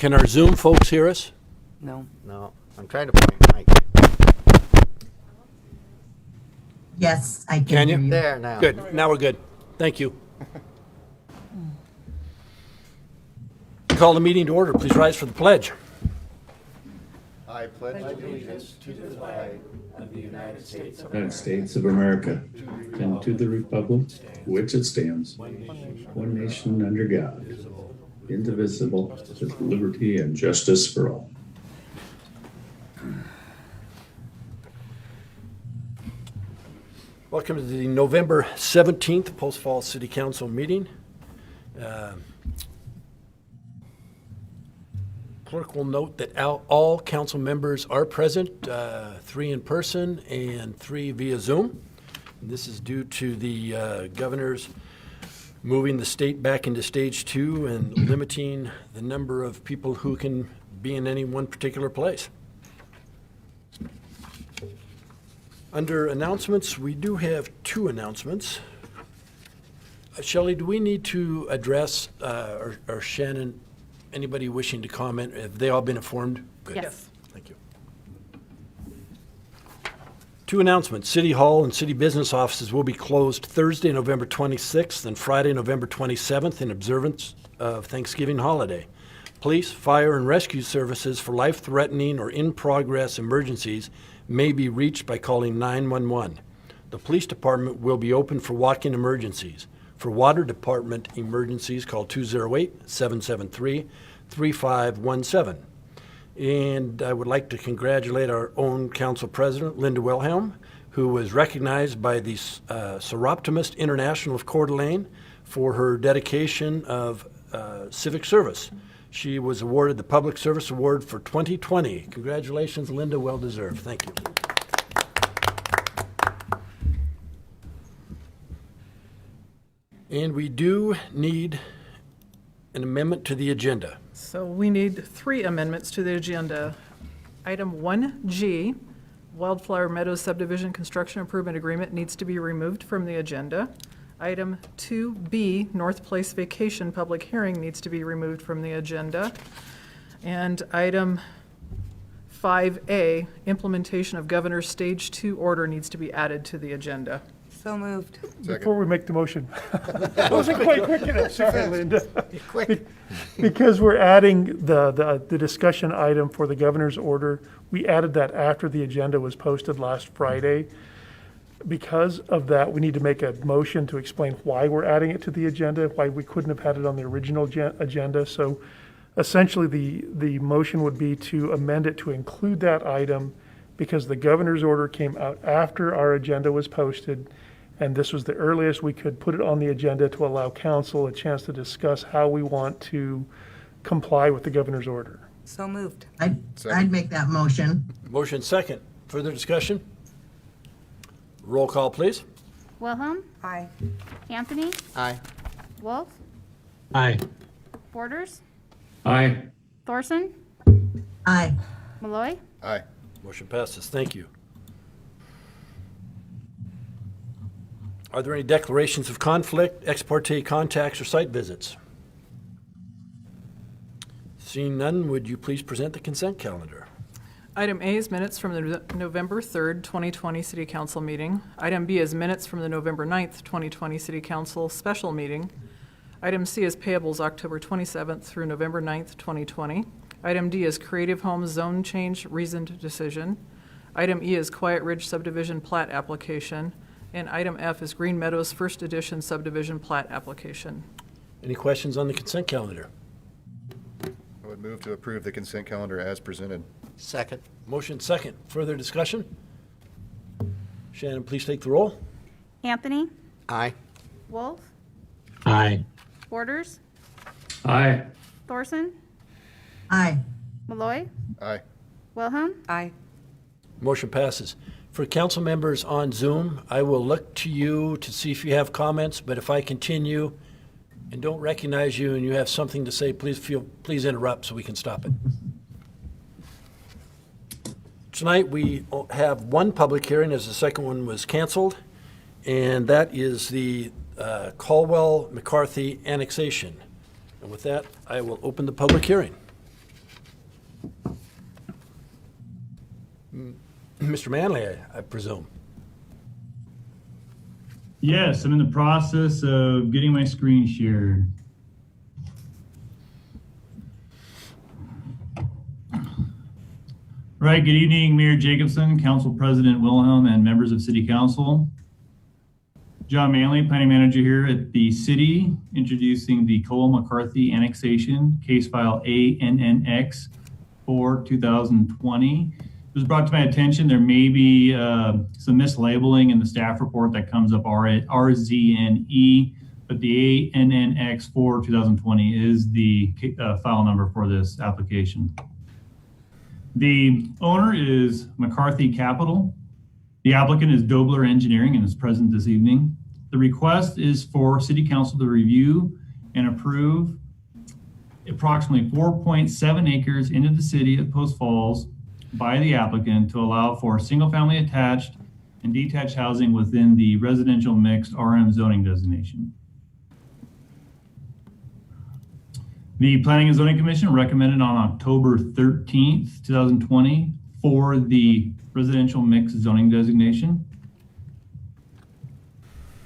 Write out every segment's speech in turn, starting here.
Can our Zoom folks hear us? No. No, I'm trying to point Mike. Yes, I Can can you? hear you. There now. Good. Now we're good. Thank you. Call the meeting to order. Please rise for the pledge. I pledge allegiance to the flag of the United States of United States of America, and to the republic for which it stands, one nation under God, indivisible, with liberty and justice for all. Welcome to the November 17th Post Falls City Council meeting. Clerk will note that all council members are present, 3 in person and 3 via Zoom. And this is due to the governor's moving the state back into stage 2 and limiting the number of people who can be in any one particular place. Under announcements, we do have 2 announcements. Shelley, do we need to address, or Shannon, anybody wishing to comment? Have they all been informed? Good. Yes. Thank you. 2 announcements. City Hall and city business offices will be closed Thursday, November 26th and Friday, November 27th in observance of Thanksgiving holiday. Police, fire, and rescue services for life-threatening or in-progress emergencies may be reached by calling 911. The police department will be open for walk-in emergencies. For water department emergencies, call 208-773-3517. And I would like to congratulate our own council president, Linda Wilhelm, who was recognized by the Seroptimist International of Coeur d'Alene for her dedication of civic service. She was awarded the Public Service Award for 2020. Congratulations, Linda, well deserved. Thank you. And we do need an amendment to the agenda. So we need 3 amendments to the agenda. Item 1G, Wildflower Meadows Subdivision Construction Improvement Agreement needs to be removed from the agenda. Item 2B, North Place Vacation Public Hearing needs to be removed from the agenda. And item 5A, Implementation of Governor's Stage 2 Order needs to be added to the agenda. So moved. Before we make the motion. I wasn't quite quick enough, sorry, Linda. Quick. Because we're adding the discussion item for the governor's order, we added that after the agenda was posted last Friday. Because of that, we need to make a motion to explain why we're adding it to the agenda, why we couldn't have had it on the original agenda. So essentially, the motion would be to amend it to include that item because the governor's order came out after our agenda was posted, and this was the earliest we could put it on the agenda to allow council a chance to discuss how we want to comply with the governor's order. So moved. I'd make that motion. Motion second. Further discussion? Roll call, please. Wilhelm, Aye. Anthony, Aye. Wolf, Aye. Borders, Aye. Thorson, Aye. Malloy. Aye. Motion passes. Thank you. Are there any declarations of conflict, ex parte contacts, or site visits? Seeing none, would you please present the consent calendar? Item A is minutes from the November 3rd, 2020 City Council meeting. Item B is minutes from the November 9th, 2020 City Council special meeting. Item C is payables October 27th through November 9th, 2020. Item D is Creative Homes Zone Change Reasoned Decision. Item E is Quiet Ridge Subdivision Plat Application. And item F is Green Meadows First Edition Subdivision Plat Application. Any questions on the consent calendar? I would move to approve the consent calendar as presented. Second. Motion second. Further discussion? Shannon, please take the roll. Anthony, Aye. Wolf, Aye. Borders, Aye. Thorson, Aye. Malloy, Aye. Wilhelm. Aye. Motion passes. For council members on Zoom, I will look to you to see if you have comments, but if I continue and don't recognize you and you have something to say, please interrupt so we can stop it. Tonight, we have 1 public hearing as the second one was canceled, and that is the Caldwell-McCarthy annexation. And with that, I will open the public hearing. Mr. Manley, I presume. Yes, I'm in the process of getting my screen shared. Right, good evening, Mayor Jacobson, Council President Wilhelm, and members of City Council. John Manley, Planning Manager here at the City, introducing the Cole-McCarthy Annexation, Case File ANNX for 2020. It was brought to my attention there may be some mislabeling in the staff report that comes up RZNE, but the ANNX for 2020 is the file number for this application. The owner is McCarthy Capital. The applicant is Dobler Engineering and is present this evening. The request is for City Council to review and approve approximately 4.7 acres into the city of Post Falls by the applicant to allow for single-family attached and detached housing within the residential mixed RM zoning designation. The Planning and Zoning Commission recommended on October 13th, 2020 for the residential mixed zoning designation.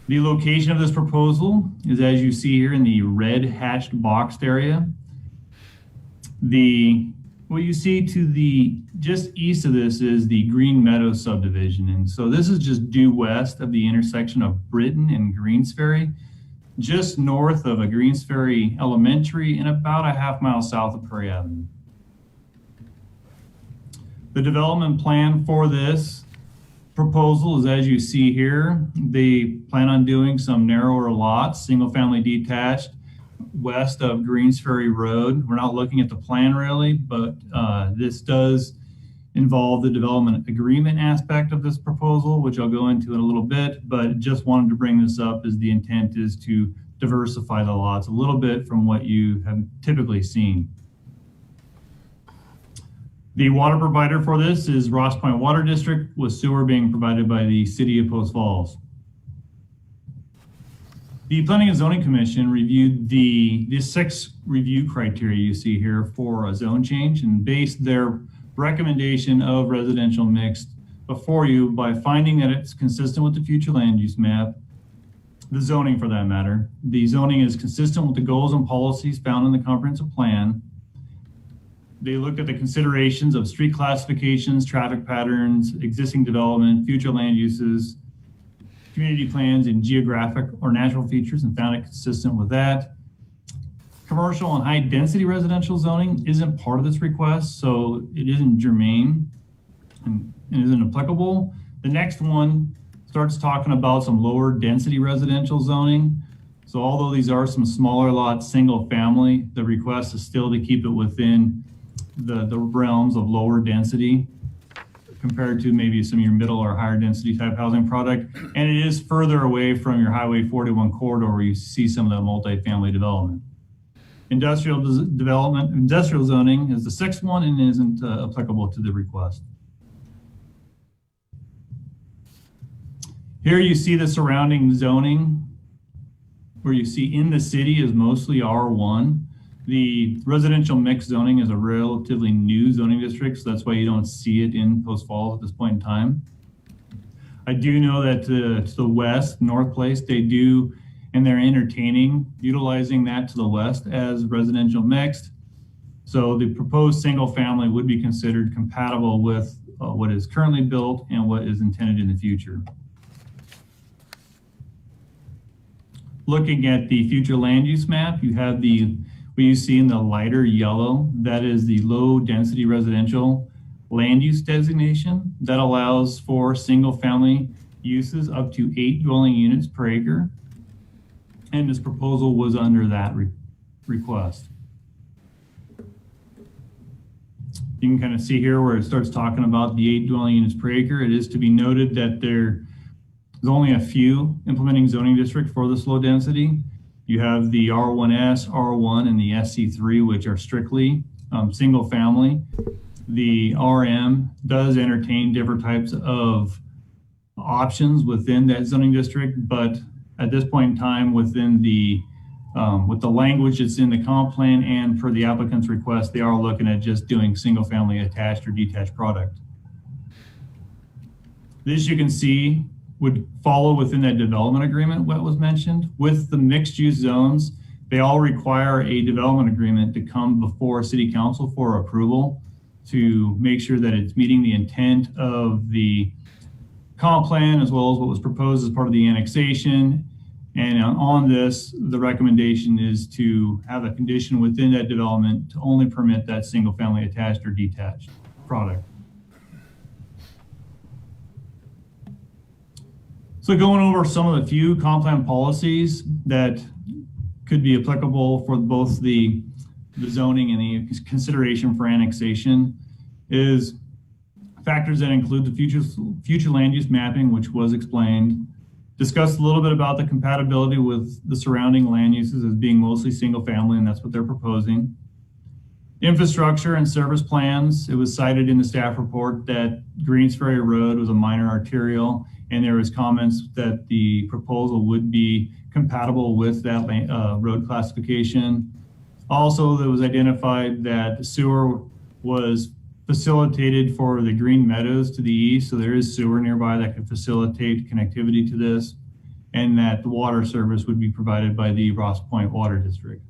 The location of this proposal is, as you see here, in the red hatched boxed area. What you see to the just east of this is the Green Meadow subdivision. And so this is just due west of the intersection of Britton and Greensferry, just north of a Greensferry Elementary and about a half-mile south of Prairie Avenue. The development plan for this proposal is, as you see here, they plan on doing some narrower lots, single-family detached, west of Greensferry Road. We're not looking at the plan really, but this does involve the development agreement aspect of this proposal, which I'll go into in a little bit, but just wanted to bring this up as the intent is to diversify the lots a little bit from what you have typically seen. The water provider for this is Ross Point Water District, with sewer being provided by the City of Post Falls. The Planning and Zoning Commission reviewed the 6 review criteria you see here for a zone change and based their recommendation of residential mixed before you by finding that it's consistent with the future land use map, the zoning for that matter. The zoning is consistent with the goals and policies found in the comprehensive plan. They looked at the considerations of street classifications, traffic patterns, existing development, future land uses, community plans, and geographic or natural features, and found it consistent with that. Commercial and high density residential zoning isn't part of this request, so it isn't germane and isn't applicable. The next one starts talking about some lower density residential zoning. So although these are some smaller lots, single family, the request is still to keep it within the realms of lower density compared to maybe some of your middle or higher density type housing product. And it is further away from your Highway 41 corridor where you see some of that multifamily development. Industrial zoning is the 6th one and isn't applicable to the request. Here you see the surrounding zoning where you see in the city is mostly R1. The residential mixed zoning is a relatively new zoning district, so that's why you don't see it in Post Falls at this point in time. I do know that to the west, North Place, they do, and they're entertaining utilizing that to the west as residential mixed. So the proposed single family would be considered compatible with what is currently built and what is intended in the future. Looking at the future land use map, you have what you see in the lighter yellow, that is the low density residential land use designation that allows for single family uses up to 8 dwelling units per acre. And this proposal was under that request. You can kind of see here where it starts talking about the 8 dwelling units per acre. It is to be noted that there's only a few implementing zoning districts for this low density. You have the R1S, R1, and the SC3, which are strictly single family. The RM does entertain different types of options within that zoning district, but at this point in time, within the with the language that's in the comp plan and for the applicant's request, they are looking at just doing single family attached or detached product. This, you can see, would follow within that development agreement, what was mentioned. With the mixed-use zones, they all require a development agreement to come before City Council for approval to make sure that it's meeting the intent of the comp plan as well as what was proposed as part of the annexation. And on this, the recommendation is to have a condition within that development to only permit that single-family attached or detached product. So going over some of the few comp plan policies that could be applicable for both the zoning and the consideration for annexation is factors that include the future land use mapping, which was explained. Discussed a little bit about the compatibility with the surrounding land uses as being mostly single family, and that's what they're proposing. Infrastructure and service plans. It was cited in the staff report that Greens Ferry Road was a minor arterial, and there was comments that the proposal would be compatible with that road classification. Also, it was identified that the sewer was facilitated for the Green Meadows to the east, so there is sewer nearby that could facilitate connectivity to this, and that the water service would be provided by the Ross Point Water District.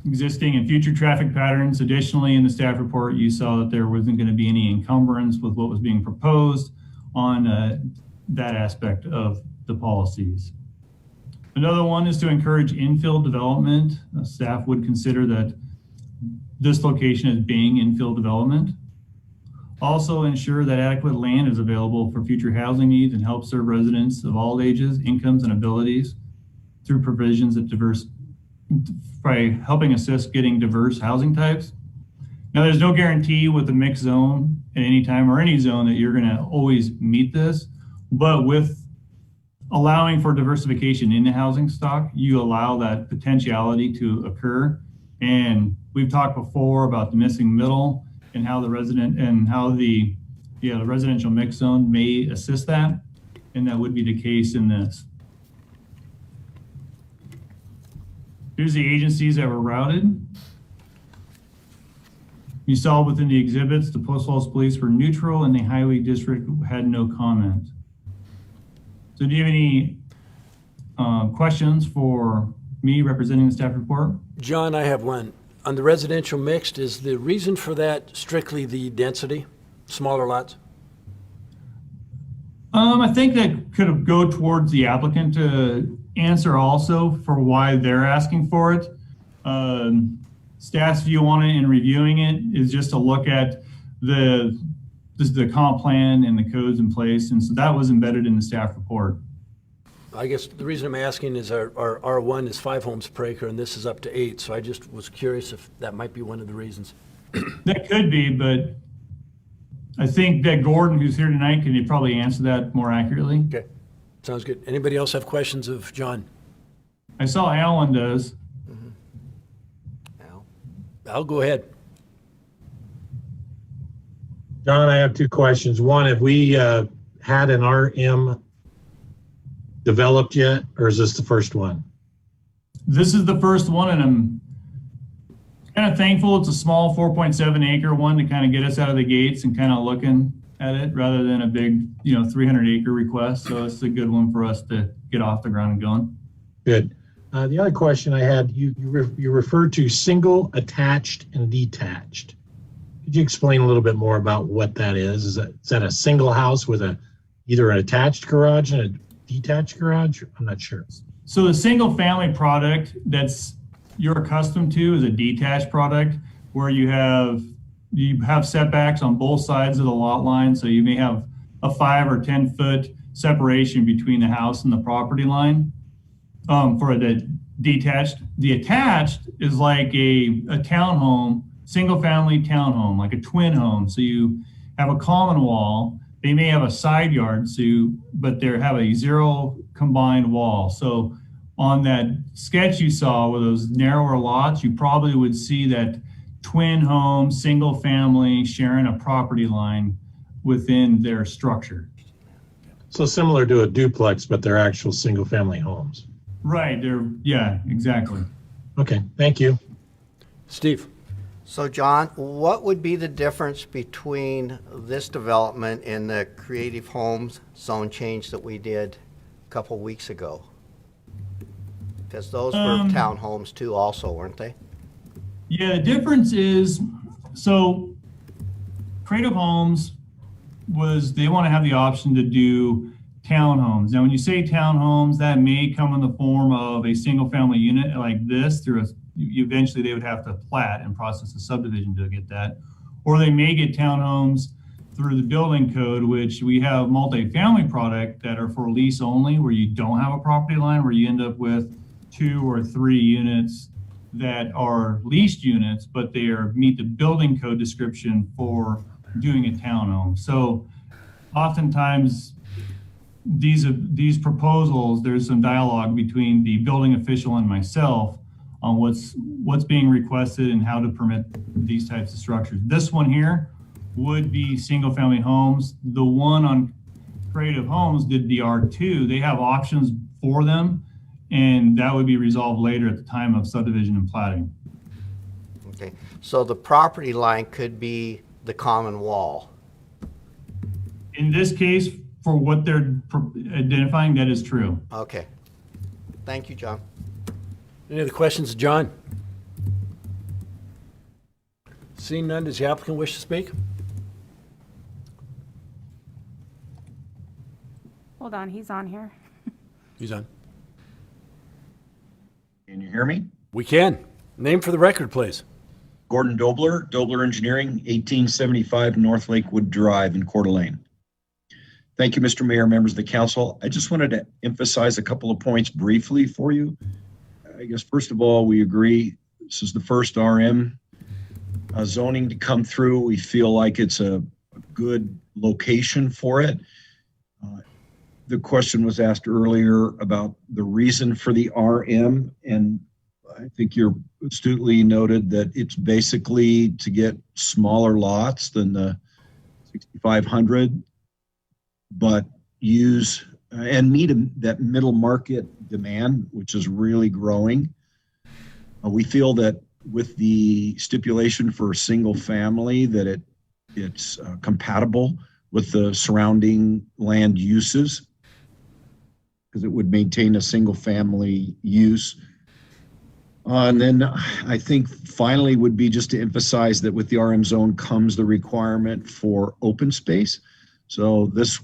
Existing and future traffic patterns. Additionally, in the staff report, you saw that there wasn't going to be any encumbrance with what was being proposed on that aspect of the policies. Another one is to encourage infill development. Staff would consider that this location as being infill development. Also ensure that adequate land is available for future housing needs and help serve residents of all ages, incomes, and abilities through provisions that by helping assist getting diverse housing types. Now, there's no guarantee with the mixed zone at any time or any zone that you're going to always meet this, but with allowing for diversification in the housing stock, you allow that potentiality to occur. And we've talked before about the missing middle and how the residential mixed zone may assist that, and that would be the case in this. Here's the agencies that were routed. You saw within the exhibits, the Post Falls Police were neutral and the Highway District had no comment. So do you have any questions for me representing the staff report? John, I have one. On the residential mixed, is the reason for that strictly the density, smaller lots? I think that could go towards the applicant to answer also for why they're asking for it. Staff's view on it and reviewing it is just to look at the comp plan and the codes in place. And so that was embedded in the staff report. I guess the reason I'm asking is our R1 is 5 homes per acre and this is up to 8. So I just was curious if that might be one of the reasons. That could be, but I think that Gordon, who's here tonight, can probably answer that more accurately. Okay, sounds good. Anybody else have questions of John? I saw Alan does. Al, go ahead. John, I have 2 questions. One, have we had an RM developed yet, or is this the first one? This is the first one, and I'm kind of thankful it's a small 4.7 acre one to kind of get us out of the gates and kind of looking at it rather than a big, 300 acre request. So it's a good one for us to get off the ground and going. Good. The other question I had, you referred to single, attached, and detached. Could you explain a little bit more about what that is? Is that a single house with either an attached garage and a detached garage? I'm not sure. So the single family product that's you're accustomed to is a detached product where you have setbacks on both sides of the lot line. So you may have a 5 or 10 foot separation between the house and the property line. For the detached, the attached is like a townhome, single family townhome, like a twin home. So you have a common wall. They may have a side yard, but they have a 0 combined wall. So on that sketch you saw with those narrower lots, you probably would see that twin home, single family sharing a property line within their structure. So similar to a duplex, but they're actual single family homes. Right, yeah, exactly. Okay, thank you. Steve. So John, what would be the difference between this development and the Creative Homes zone change that we did a couple weeks ago? Because those were townhomes too also, weren't they? Yeah, the difference is, so Creative Homes they want to have the option to do townhomes. Now, when you say townhomes, that may come in the form of a single family unit like this eventually they would have to plat and process a subdivision to get that. Or they may get townhomes through the building code, which we have multifamily product that are for lease only, where you don't have a property line, where you end up with 2 or 3 units that are leased units, but they meet the building code description for doing a townhome. So oftentimes these proposals, there's some dialogue between the building official and myself on what's being requested and how to permit these types of structures. This one here would be single family homes. The one on Creative Homes did the R2. They have options for them, and that would be resolved later at the time of subdivision and platting. Okay, so the property line could be the common wall. In this case, for what they're identifying, that is true. Okay. Thank you, John. Any other questions, John? Seeing none, does the applicant wish to speak? Hold on, he's on here. He's on. Can you hear me? We can. Name for the record, please. Gordon Dobler, Dobler Engineering, 1875 North Lakewood Drive in Coeur d'Alene. Thank you, Mr. Mayor, members of the council. I just wanted to emphasize a couple of points briefly for you. I guess, first of all, we agree this is the first RM zoning to come through. We feel like it's a good location for it. The question was asked earlier about the reason for the RM, and I think you're astutely noted that it's basically to get smaller lots than the 6,500, but use and meet that middle market demand, which is really growing. We feel that with the stipulation for a single family, that it's compatible with the surrounding land uses, because it would maintain a single family use. And then I think finally would be just to emphasize that with the RM zone comes the requirement for open space. So this,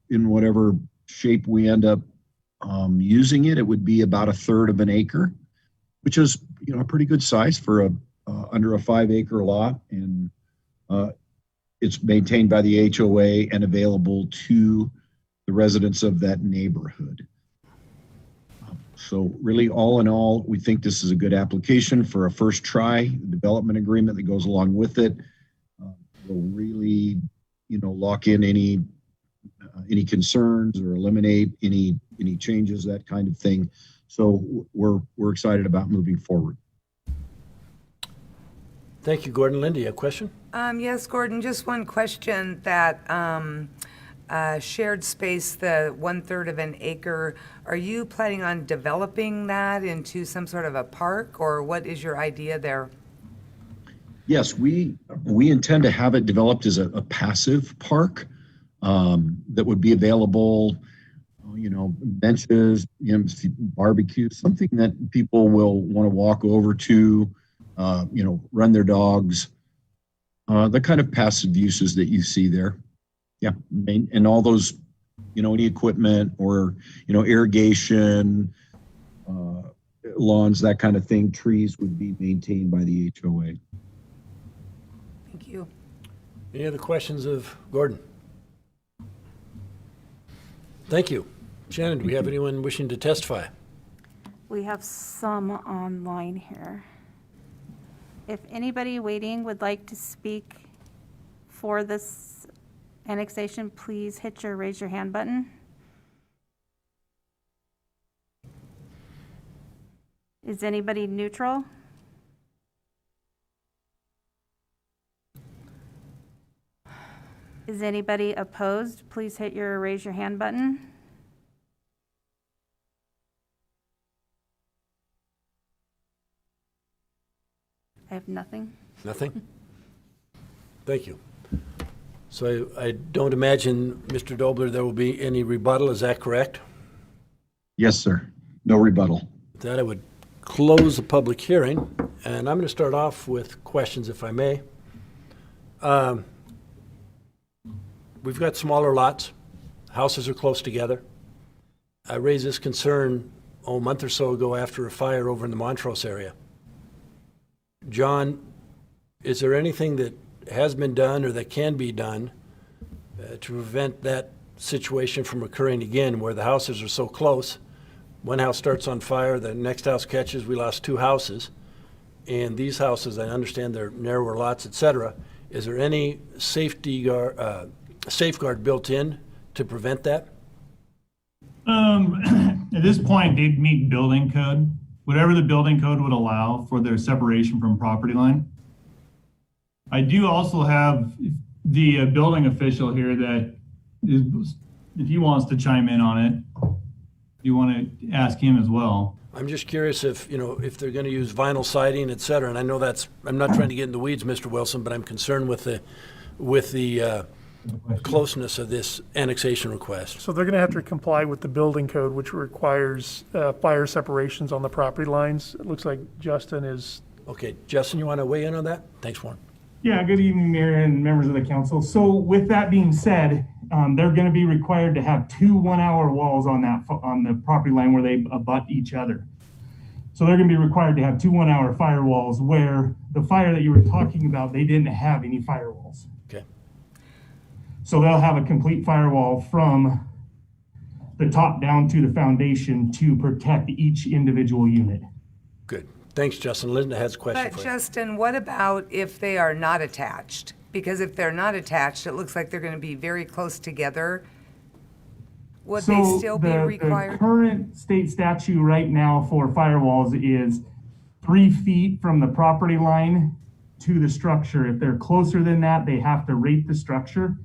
in whatever shape we end up using it, it would be about 1/3 of an acre, which is, you know, a pretty good size for under a 5-acre lot, and it's maintained by the HOA and available to the residents of that neighborhood. So really, all in all, we think this is a good application for a first try. The development agreement that goes along with it will really, you know, lock in any concerns or eliminate any changes, that kind of thing. So we're excited about moving forward. Thank you, Gordon. Linda, you have a question? Yes, Gordon, just one question. That shared space, the 1/3 of an acre, are you planning on developing that into some sort of a park, or what is your idea there? Yes, we intend to have it developed as a passive park that would be available, you know, benches, you know, barbecue, something that people will want to walk over to, you know, run their dogs, the kind of passive uses that you see there. Yeah, and all those, you know, any equipment or, you know, irrigation, lawns, that kind of thing, trees would be maintained by the HOA. Thank you. Any other questions of Gordon? Thank you. Shannon, do we have anyone wishing to testify? We have some online here. If anybody waiting would like to speak for this annexation, please hit your raise your hand button. Is anybody neutral? Is anybody opposed? Please hit your raise your hand button. I have nothing. Nothing? Thank you. So I don't imagine, Mr. Dobler, there will be any rebuttal, is that correct? Yes, sir. No rebuttal. With that, I would close the public hearing, and I'm going to start off with questions, if I may. We've got smaller lots. Houses are close together. I raised this concern a month or so ago after a fire over in the Montrose area. John, is there anything that has been done or that can be done to prevent that situation from occurring again, where the houses are so close? One house starts on fire, the next house catches, we lost 2 houses. And these houses, I understand they're narrower lots, et cetera. Is there any safeguard built in to prevent that? At this point, they'd meet building code, whatever the building code would allow for their separation from property line. I do also have the building official here that is, if he wants to chime in on it, you want to ask him as well. I'm just curious if, if they're going to use vinyl siding, et cetera, and I know I'm not trying to get in the weeds, Mr. Wilson, but I'm concerned with the closeness of this annexation request. So they're going to have to comply with the building code, which requires fire separations on the property lines. It looks like Justin is. Okay, Justin, you want to weigh in on that? Thanks, Warren. Yeah, good evening, Mayor and members of the council. So with that being said, they're going to be required to have 2 one-hour walls on the property line where they abut each other. So they're going to be required to have 2 one-hour firewalls, where the fire that you were talking about, they didn't have any firewalls. Okay. So they'll have a complete firewall from the top down to the foundation to protect each individual unit. Good. Thanks, Justin. Linda has a question But for you. Justin, what about if they are not attached? Because if they're not attached, it looks like they're going to be very close together. Would they still be The required? current state statute right now for firewalls is 3 feet from the property line to the structure. If they're closer than that, they have to rate the structure.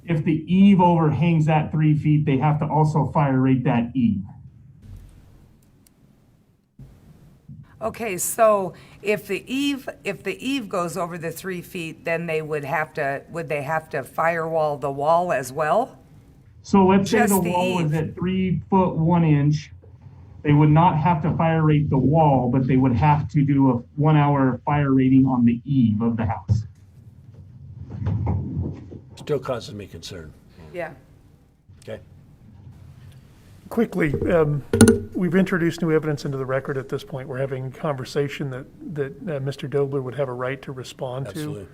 If the eave overhangs that 3 feet, they have to also fire rate that eave. Okay, so if the eve goes over the 3 feet, then would they have to firewall the wall as well? So let's say Just the the wall was eave. at 3 foot 1 inch. They would not have to fire rate the wall, but they would have to do a 1 hour fire rating on the eave of the house. Still causes me concern. Yeah. Okay. Quickly, we've introduced new evidence into the record at this point. We're having a conversation that Mr. Dobler would have a right to respond to. Absolutely.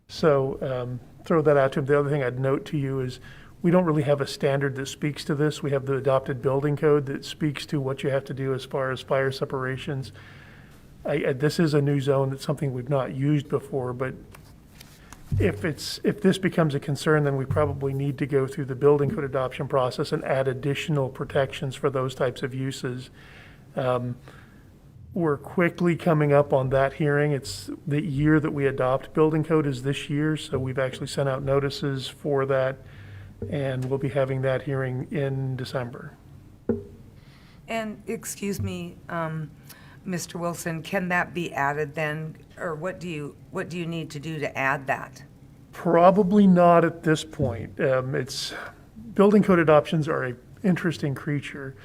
So throw that out to him. The other thing I'd note to you is we don't really have a standard that speaks to this. We have the adopted building code that speaks to what you have to do as far as fire separations. This is a new zone. That's something we've not used before, but if this becomes a concern, then we probably need to go through the building code adoption process and add additional protections for those types of uses. We're quickly coming up on that hearing. It's the year that we adopt building code is this year, so we've actually sent out notices for that, and we'll be having that hearing in December. And excuse me, Mr. Wilson, can that be added then, or what do you need to do to add that? Probably not at this point. Building code adoptions are an interesting creature.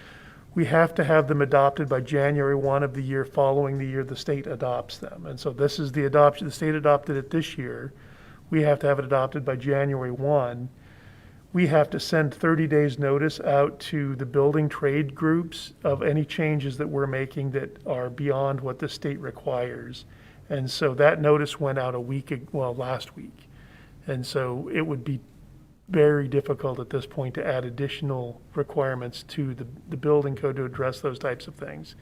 We have to have them adopted by January 1 of the year following the year the state adopts them. And so this is the adoption, the state adopted it this year. We have to have it adopted by January 1. We have to send 30 days notice out to the building trade groups of any changes that we're making that are beyond what the state requires. And so that notice went out last week. And so it would be very difficult at this point to add additional requirements to the building code to address those types of things.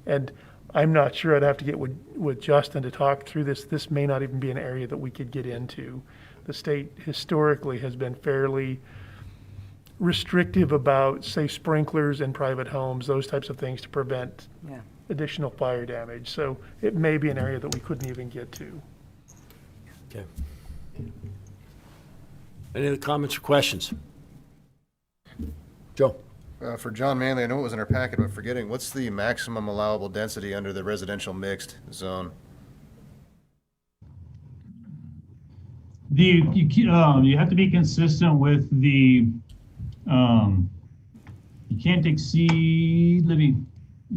And I'm not sure. I'd have to get with Justin to talk through this. This may not even be an area that we could get into. The state historically has been fairly restrictive about, say, sprinklers in private homes, those types of things to prevent additional fire damage. So it may be an area that we couldn't even get to. Okay. Any other comments or questions? Joe? For John Manley, I know it was in our packet, but forgetting, what's the maximum allowable density under the residential mixed zone? You have to be consistent with the, you can't exceed, if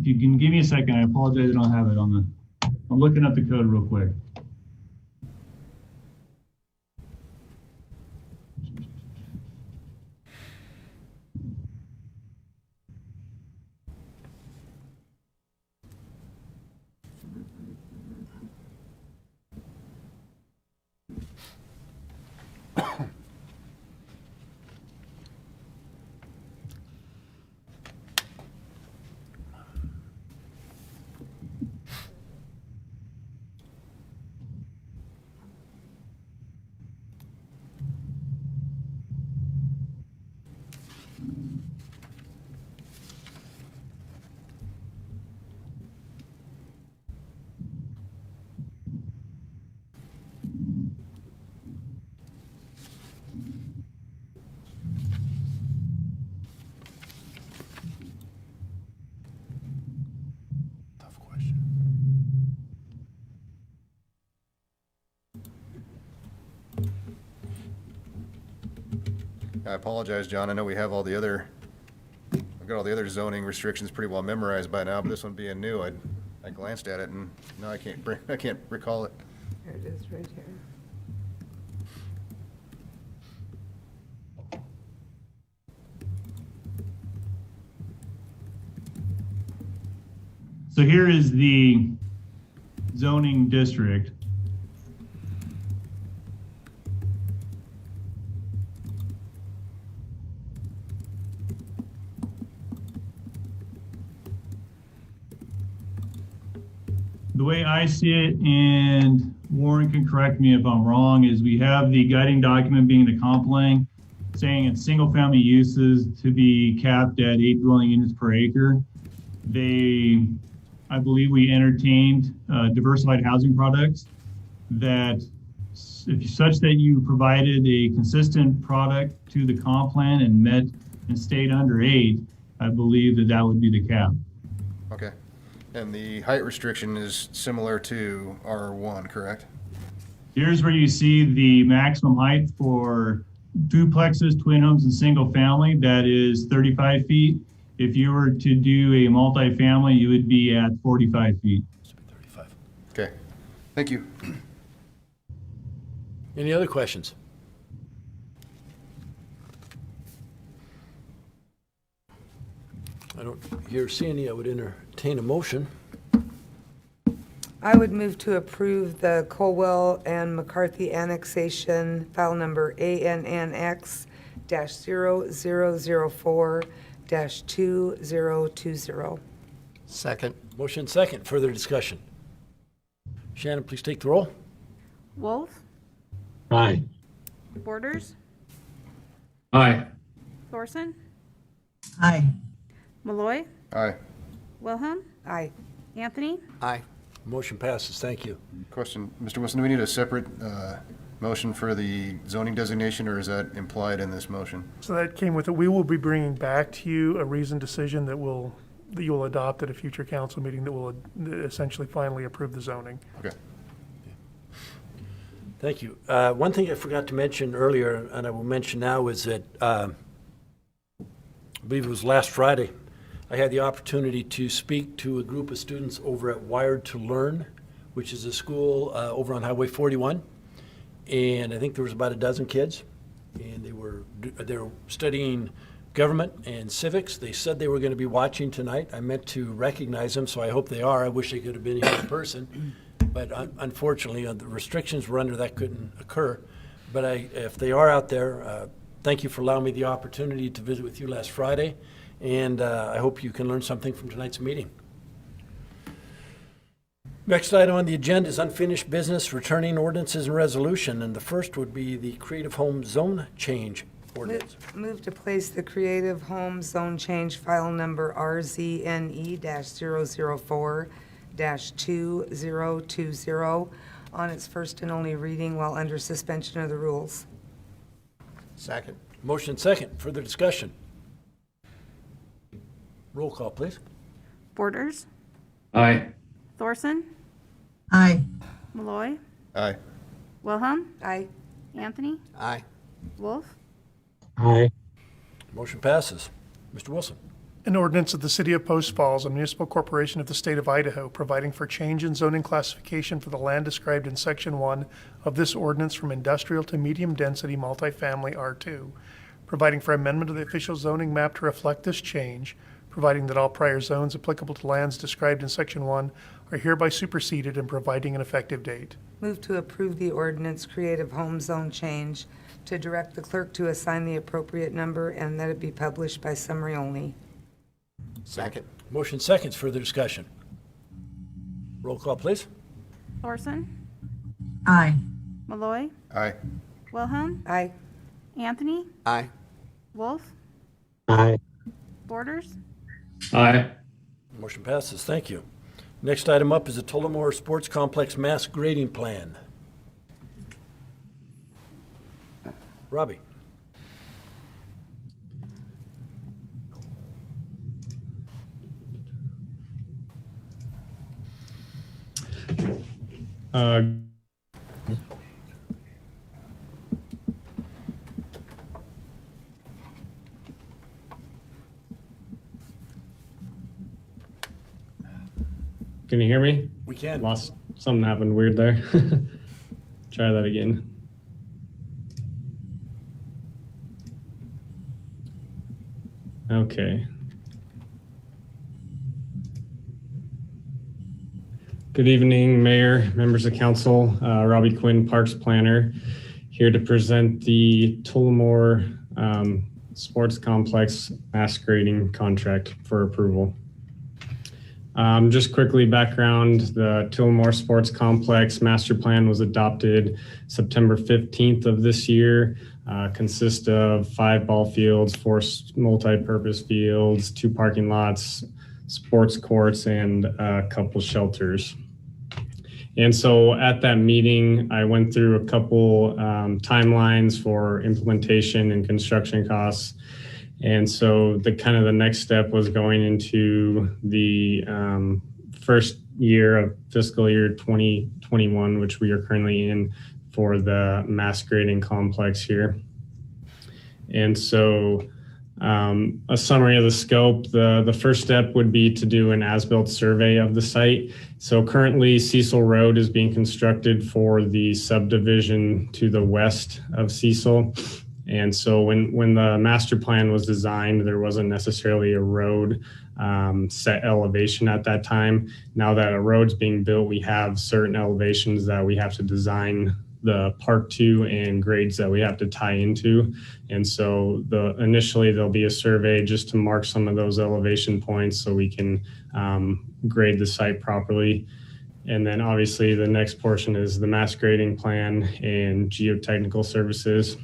you can give me a second, I apologize, I don't have it on I'm looking up the code real quick. Tough question. I apologize, John. I know we have all the other, I've got all the other zoning restrictions pretty well memorized by now, but this one being new, I glanced at it and now I can't recall it. There it is, right here. So here is the zoning district. The way I see it, and Warren can correct me if I'm wrong, is we have the guiding document being the comp plan, saying it's single family uses to be capped at 8 dwelling units per acre. I believe we entertained diversified housing products that such that you provided a consistent product to the comp plan and met and stayed under 8, I believe that would be the cap. Okay. And the height restriction is similar to R1, correct? Here's where you see the maximum height for duplexes, twin homes, and single family. That is 35 feet. If you were to do a multifamily, you would be at 45 feet. 35. Okay. Thank you. Any other questions? I don't hear or see any. I would entertain a motion. I would move to approve the Colwell and McCarthy annexation, file number ANNX-0004-2020. Second. Motion second. Further discussion. Shannon, please take the roll. Wolf, Aye. Borders, Aye. Thorson, Aye. Malloy, Aye. Wilhelm, Aye. Anthony. Aye. Motion passes. Thank you. Question, Mr. Wilson, do we need a separate motion for the zoning designation, or is that implied in this motion? So that came with it. We will be bringing back to you a reasoned decision that you will adopt at a future council meeting that will essentially finally approve the zoning. Okay. Thank you. One thing I forgot to mention earlier, and I will mention now, is that I believe it was last Friday, I had the opportunity to speak to a group of students over at Wired to Learn, which is a school over on Highway 41. And I think there was about a dozen kids, and they were studying government and civics. They said they were going to be watching tonight. I meant to recognize them, so I hope they are. I wish they could have been here in person. But unfortunately, the restrictions were under, that couldn't occur. But if they are out there, thank you for allowing me the opportunity to visit with you last Friday. And I hope you can learn something from tonight's meeting. Next item on the agenda is unfinished business, returning ordinances and resolution. And the first would be the Creative Home Zone Change ordinance. Move to place the Creative Home Zone Change file number RZNE-004-2020 on its first and only reading while under suspension of the rules. Second. Motion second. Further discussion. Roll call, please. Borders, Aye. Thorson, Aye. Malloy, Aye. Wilhelm, Aye. Anthony? Aye. Wolf? Aye. Motion passes. Mr. Wilson. An ordinance of the City of Post Falls, a municipal corporation of the state of Idaho, providing for change in zoning classification for the land described in Section 1 of this ordinance from industrial to medium-density multifamily R2, providing for amendment of the official zoning map to reflect this change, providing that all prior zones applicable to lands described in Section 1 are hereby superseded, and providing an effective date. Move to approve the ordinance creative home zone change, to direct the clerk to assign the appropriate number, and that it be published by summary only. Second. Motion seconds. Further discussion. Roll call, please. Thorson? Aye. Malloy? Aye. Wilhelm? Aye. Anthony? Aye. Wolf? Aye. Borders? Aye. Motion passes. Thank you. Next item up is the Tullamore Sports Complex Mass Grading Plan. Robbie. Can you hear me? We can. Lost. Something happened weird there. Try that again. Okay. Good evening, Mayor, members of council. Robbie Quinn, Parks Planner, here to present the Tullamore Sports Complex mass grading contract for approval. Just quickly background, the Tullamore Sports Complex master plan was adopted September 15th of this year. Consists of 5 ball fields, 4 multi-purpose fields, 2 parking lots, sports courts, and a couple shelters. And so at that meeting, I went through a couple timelines for implementation and construction costs. And so the next step was going into the first year of fiscal year 2021, which we are currently in, for the mass grading complex here. And so a summary of the scope, the first step would be to do an as-built survey of the site. So currently Cecil Road is being constructed for the subdivision to the west of Cecil. And so when the master plan was designed, there wasn't necessarily a road set elevation at that time. Now that a road's being built, we have certain elevations that we have to design the park to and grades that we have to tie into. And so initially there'll be a survey just to mark some of those elevation points so we can grade the site properly. And then obviously the next portion is the mass grading plan and geotechnical services.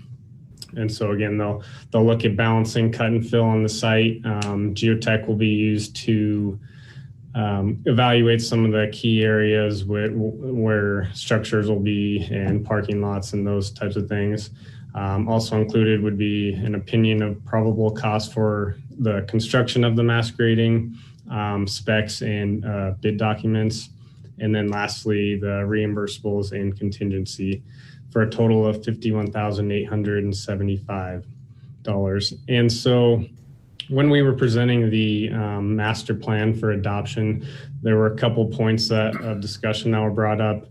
And so again, they'll look at balancing cut and fill on the site. Geotech will be used to evaluate some of the key areas where structures will be and parking lots and those types of things. Also included would be an opinion of probable cost for the construction of the mass grading, specs and bid documents. And then lastly, the reimbursables and contingency, for a total of $51,875. And so when we were presenting the master plan for adoption, there were a couple points of discussion that were brought up,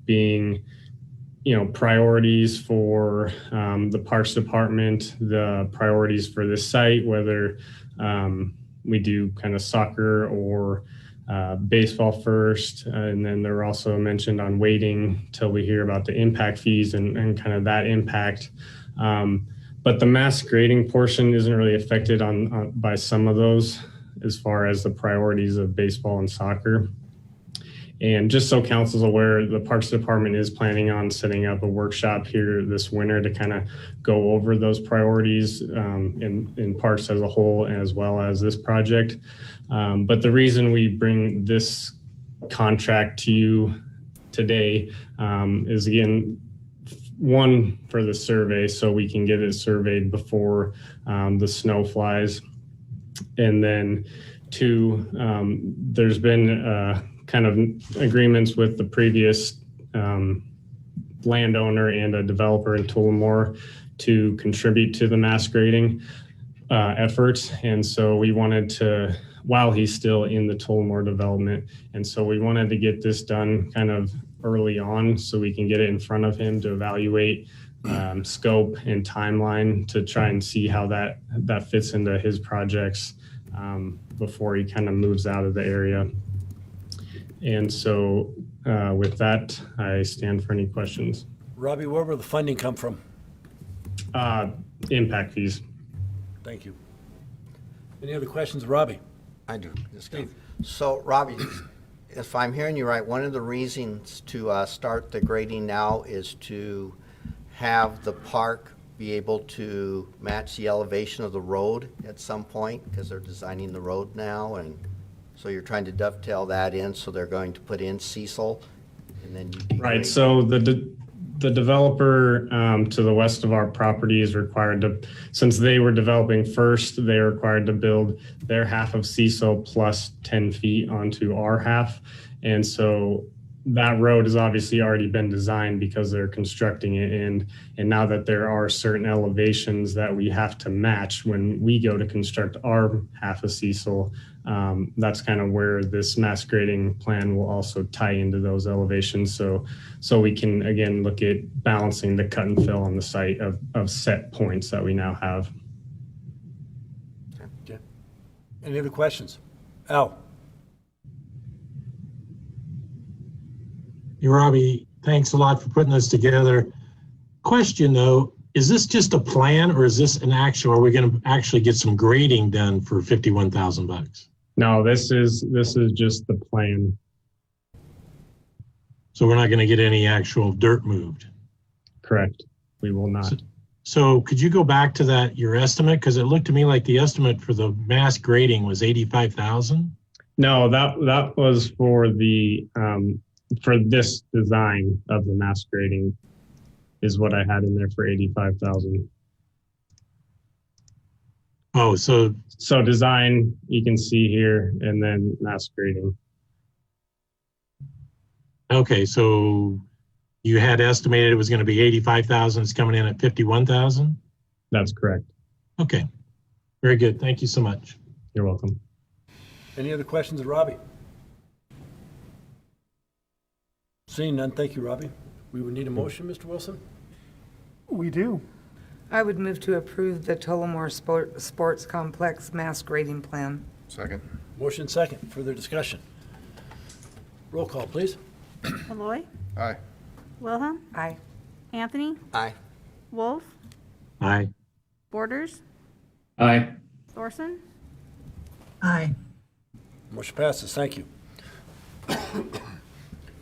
being, priorities for the Parks Department, the priorities for this site, whether we do kind of soccer or baseball first, and then they're also mentioned on waiting till we hear about the impact fees and kind of that impact. But the mass grading portion isn't really affected by some of those as far as the priorities of baseball and soccer. And just so council's aware, the Parks Department is planning on setting up a workshop here this winter to kind of go over those priorities in parks as a whole, as well as this project. But the reason we bring this contract to you today is, again, one, for the survey, so we can get it surveyed before the snow flies. And then two, there's been kind of agreements with the previous landowner and a developer in Tullamore to contribute to the mass grading efforts. And so we wanted to, while he's still in the Tullamore development, and so we wanted to get this done kind of early on so we can get it in front of him to evaluate scope and timeline to try and see how that fits into his projects before he kind of moves out of the area. And so with that, I stand for any questions. Robbie, where will the funding come from? Impact fees. Thank you. Any other questions, Robbie? I do. Steve? So, Robbie, if I'm hearing you right, one of the reasons to start the grading now is to have the park be able to match the elevation of the road at some point, because they're designing the road now, and so you're trying to dovetail that in, so they're going to put in Cecil, and then you'd be Right, so the developer to the west of our property is required to, since they were developing first, they're required to build their half of Cecil plus 10 feet onto our half. And so that road has obviously already been designed because they're constructing it. And now that there are certain elevations that we have to match when we go to construct our half of Cecil, that's kind of where this mass grading plan will also tie into those elevations. So we can, again, look at balancing the cut and fill on the site of set points that we now have. Okay. Any other questions? Al? Hey, Robbie, thanks a lot for putting this together. Question though, is this just a plan or is this an actual, are we going to actually get some grading done for $51,000? No, this is just the plan. So we're not going to get any actual dirt moved? Correct. We will not. So could you go back to that, your estimate? Because it looked to me like the estimate for the mass grading was 85,000. No, that was for the for this design of the mass grading is what I had in there for 85,000. Oh, so design, you can see here, and then mass grading. okay, so you had estimated it was going to be 85,000. It's coming in at 51,000. That's correct. Okay, very good. Thank you so much. You're welcome. Any other questions of Robbie? Seeing none, thank you, Robbie. We would need a motion, Mr. Wilson? We do. I would move to approve the Tullamore Sports Complex mass grading plan. Second. Motion second. Further discussion. Roll call, please. Malloy, Aye. Wilhelm, Aye. Anthony, Aye. Wolf, Aye. Borders, Aye. Thorson. Aye. Motion passes. Thank you.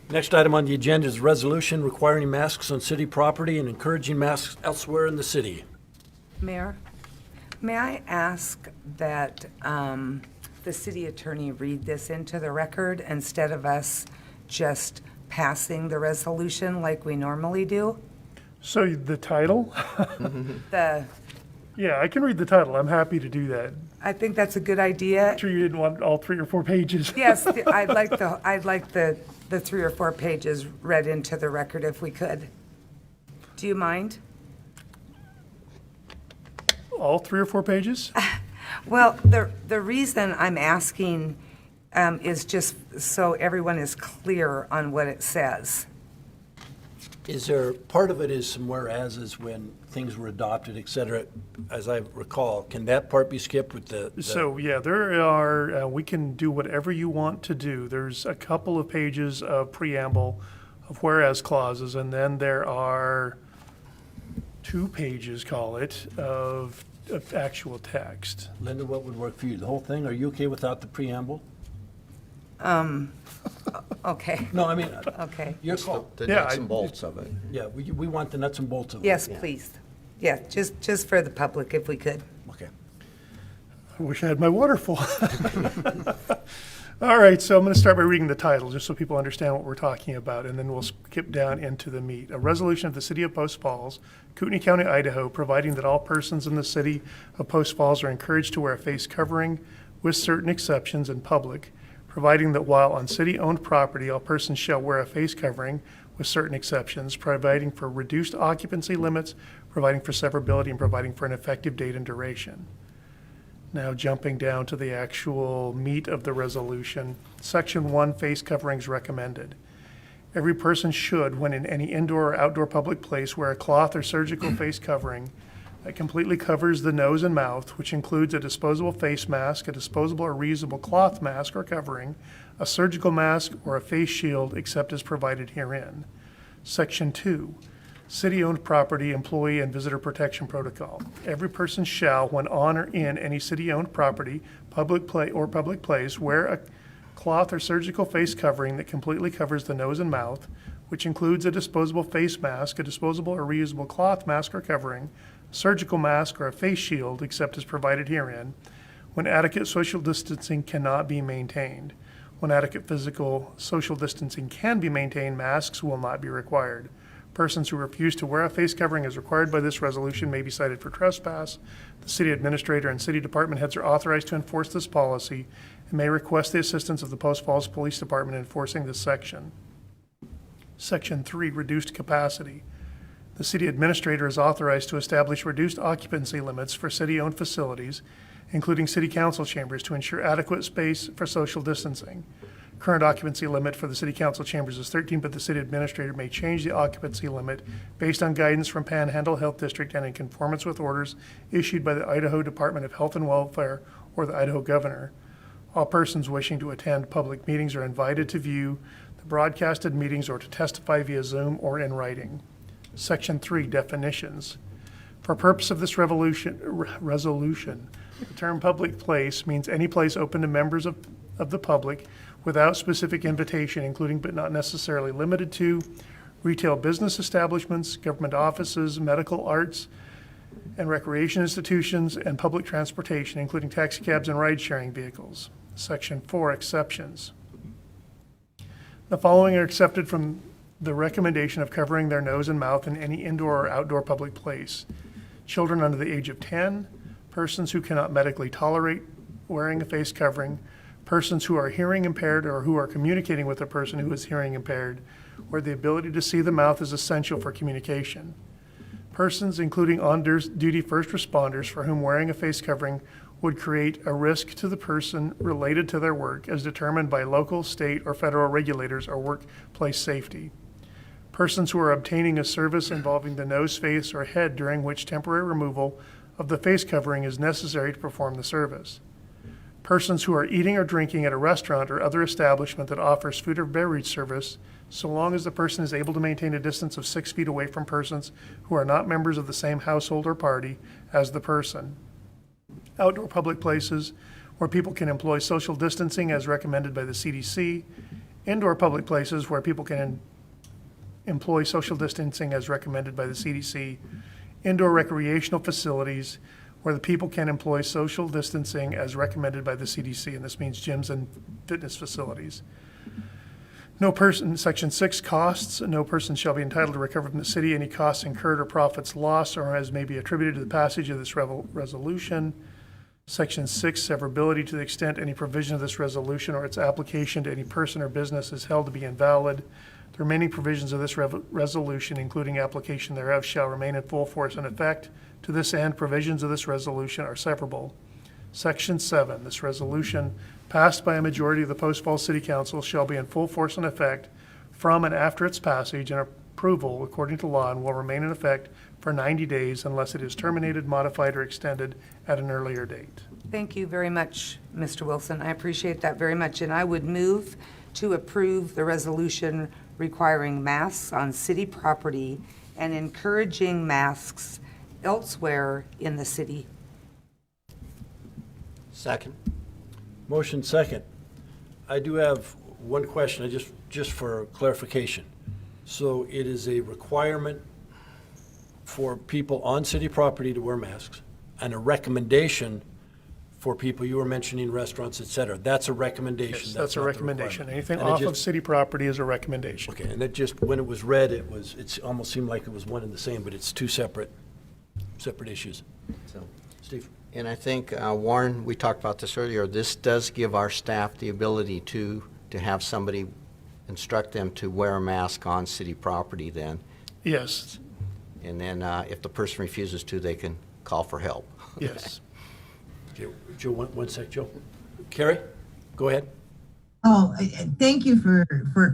Next item on the agenda is a resolution requiring masks on city property and encouraging masks elsewhere in the city. Mayor, may I ask that the city attorney read this into the record instead of us just passing the resolution like we normally do? So the title? The, Yeah, I can read the title. I'm happy to do that. I think that's a good idea. I'm sure you didn't want all 3 or 4 pages. Yes, I'd like the 3 or 4 pages read into the record if we could. Do you mind? All 3 or 4 pages? Well, the reason I'm asking is just so everyone is clear on what it says. Is there, part of it is some whereases when things were adopted, et cetera, as I recall. Can that part be skipped with the So, yeah, there are, we can do whatever you want to do. There's a couple of pages of preamble of whereas clauses, and then there are 2 pages, call it, of actual text. Linda, what would work for you? The whole thing? Are you okay without the preamble? Okay, No, I mean, okay. your call. The Yeah, nuts I- and bolts of it. Yeah, we want the nuts and bolts of it. Yes, please. Yeah, just for the public, if we could. Okay. I wish I had my waterfall. All right, so I'm going to start by reading the title, just so people understand what we're talking about, and then we'll skip down into the meat. A resolution of the City of Post Falls, Kootenai County, Idaho, providing that all persons in the City of Post Falls are encouraged to wear a face covering with certain exceptions in public, providing that while on city-owned property, all persons shall wear a face covering with certain exceptions, providing for reduced occupancy limits, providing for severability, and providing for an effective date and duration. Now jumping down to the actual meat of the resolution. Section 1, face coverings recommended. Every person should, when in any indoor or outdoor public place, wear a cloth or surgical face covering that completely covers the nose and mouth, which includes a disposable face mask, a disposable or reusable cloth mask or covering, a surgical mask, or a face shield, except as provided herein. Section 2, city-owned property, employee, and visitor protection protocol. Every person shall, when on or in any city-owned property, public place, wear a cloth or surgical face covering that completely covers the nose and mouth, which includes a disposable face mask, a disposable or reusable cloth mask or covering, a surgical mask, or a face shield, except as provided herein, when adequate social distancing cannot be maintained. When adequate physical social distancing can be maintained, masks will not be required. Persons who refuse to wear a face covering as required by this resolution may be cited for trespass. The city administrator and city department heads are authorized to enforce this policy and may request the assistance of the Post Falls Police Department in enforcing this section. Section 3, reduced capacity. The city administrator is authorized to establish reduced occupancy limits for city-owned facilities, including city council chambers, to ensure adequate space for social distancing. Current occupancy limit for the city council chambers is 13, but the city administrator may change the occupancy limit based on guidance from Panhandle Health District and in conformance with orders issued by the Idaho Department of Health and Welfare or the Idaho governor. All persons wishing to attend public meetings are invited to view the broadcasted meetings or to testify via Zoom or in writing. Section 3, definitions. For purpose of this resolution, the term public place means any place open to members of the public without specific invitation, including but not necessarily limited to retail business establishments, government offices, medical, arts, and recreation institutions, and public transportation, including taxicabs and ride-sharing vehicles. Section 4, exceptions. The following are accepted from the recommendation of covering their nose and mouth in any indoor or outdoor public place. Children under the age of 10, persons who cannot medically tolerate wearing a face covering, persons who are hearing impaired or who are communicating with a person who is hearing impaired, where the ability to see the mouth is essential for communication. Persons, including on-duty first responders, for whom wearing a face covering would create a risk to the person related to their work as determined by local, state, or federal regulators or workplace safety. Persons who are obtaining a service involving the nose, face, or head during which temporary removal of the face covering is necessary to perform the service. Persons who are eating or drinking at a restaurant or other establishment that offers food or beverage service, so long as the person is able to maintain a distance of 6 feet away from persons who are not members of the same household or party as the person. Outdoor public places where people can employ social distancing as recommended by the CDC. Indoor public places where people can employ social distancing as recommended by the CDC. Indoor recreational facilities where the people can employ social distancing as recommended by the CDC, and this means gyms and fitness facilities. No person, Section 6, costs. No person shall be entitled to recover from the city any costs incurred or profits lost or as may be attributed to the passage of this resolution. Section 6, severability. To the extent any provision of this resolution or its application to any person or business is held to be invalid, the remaining provisions of this resolution, including application thereof, shall remain in full force and effect. To this end, provisions of this resolution are severable. Section 7, this resolution, passed by a majority of the Post Falls City Council, shall be in full force and effect from and after its passage and approval according to law and will remain in effect for 90 days unless it is terminated, modified, or extended at an earlier date. Thank you very much, Mr. Wilson. I appreciate that very much, and I would move to approve the resolution requiring masks on city property and encouraging masks elsewhere in the city. Second. Motion second. I do have one question, just for clarification. So it is a requirement for people on city property to wear masks and a recommendation for people, you were mentioning restaurants, et cetera. That's a recommendation. Yes, that's a not the recommendation. requirement. Anything And it off of just- city property is a recommendation. Okay, and it just, when it was read, it almost seemed like it was one and the same, but it's two separate issues. So, Steve? and I think, Warren, we talked about this earlier, this does give our staff the ability to have somebody instruct them to wear a mask on city property then. Yes, And then if the person refuses to, they can call for help. yes. Okay, Joe, one sec, Joe. Carrie, go ahead. Oh, thank you for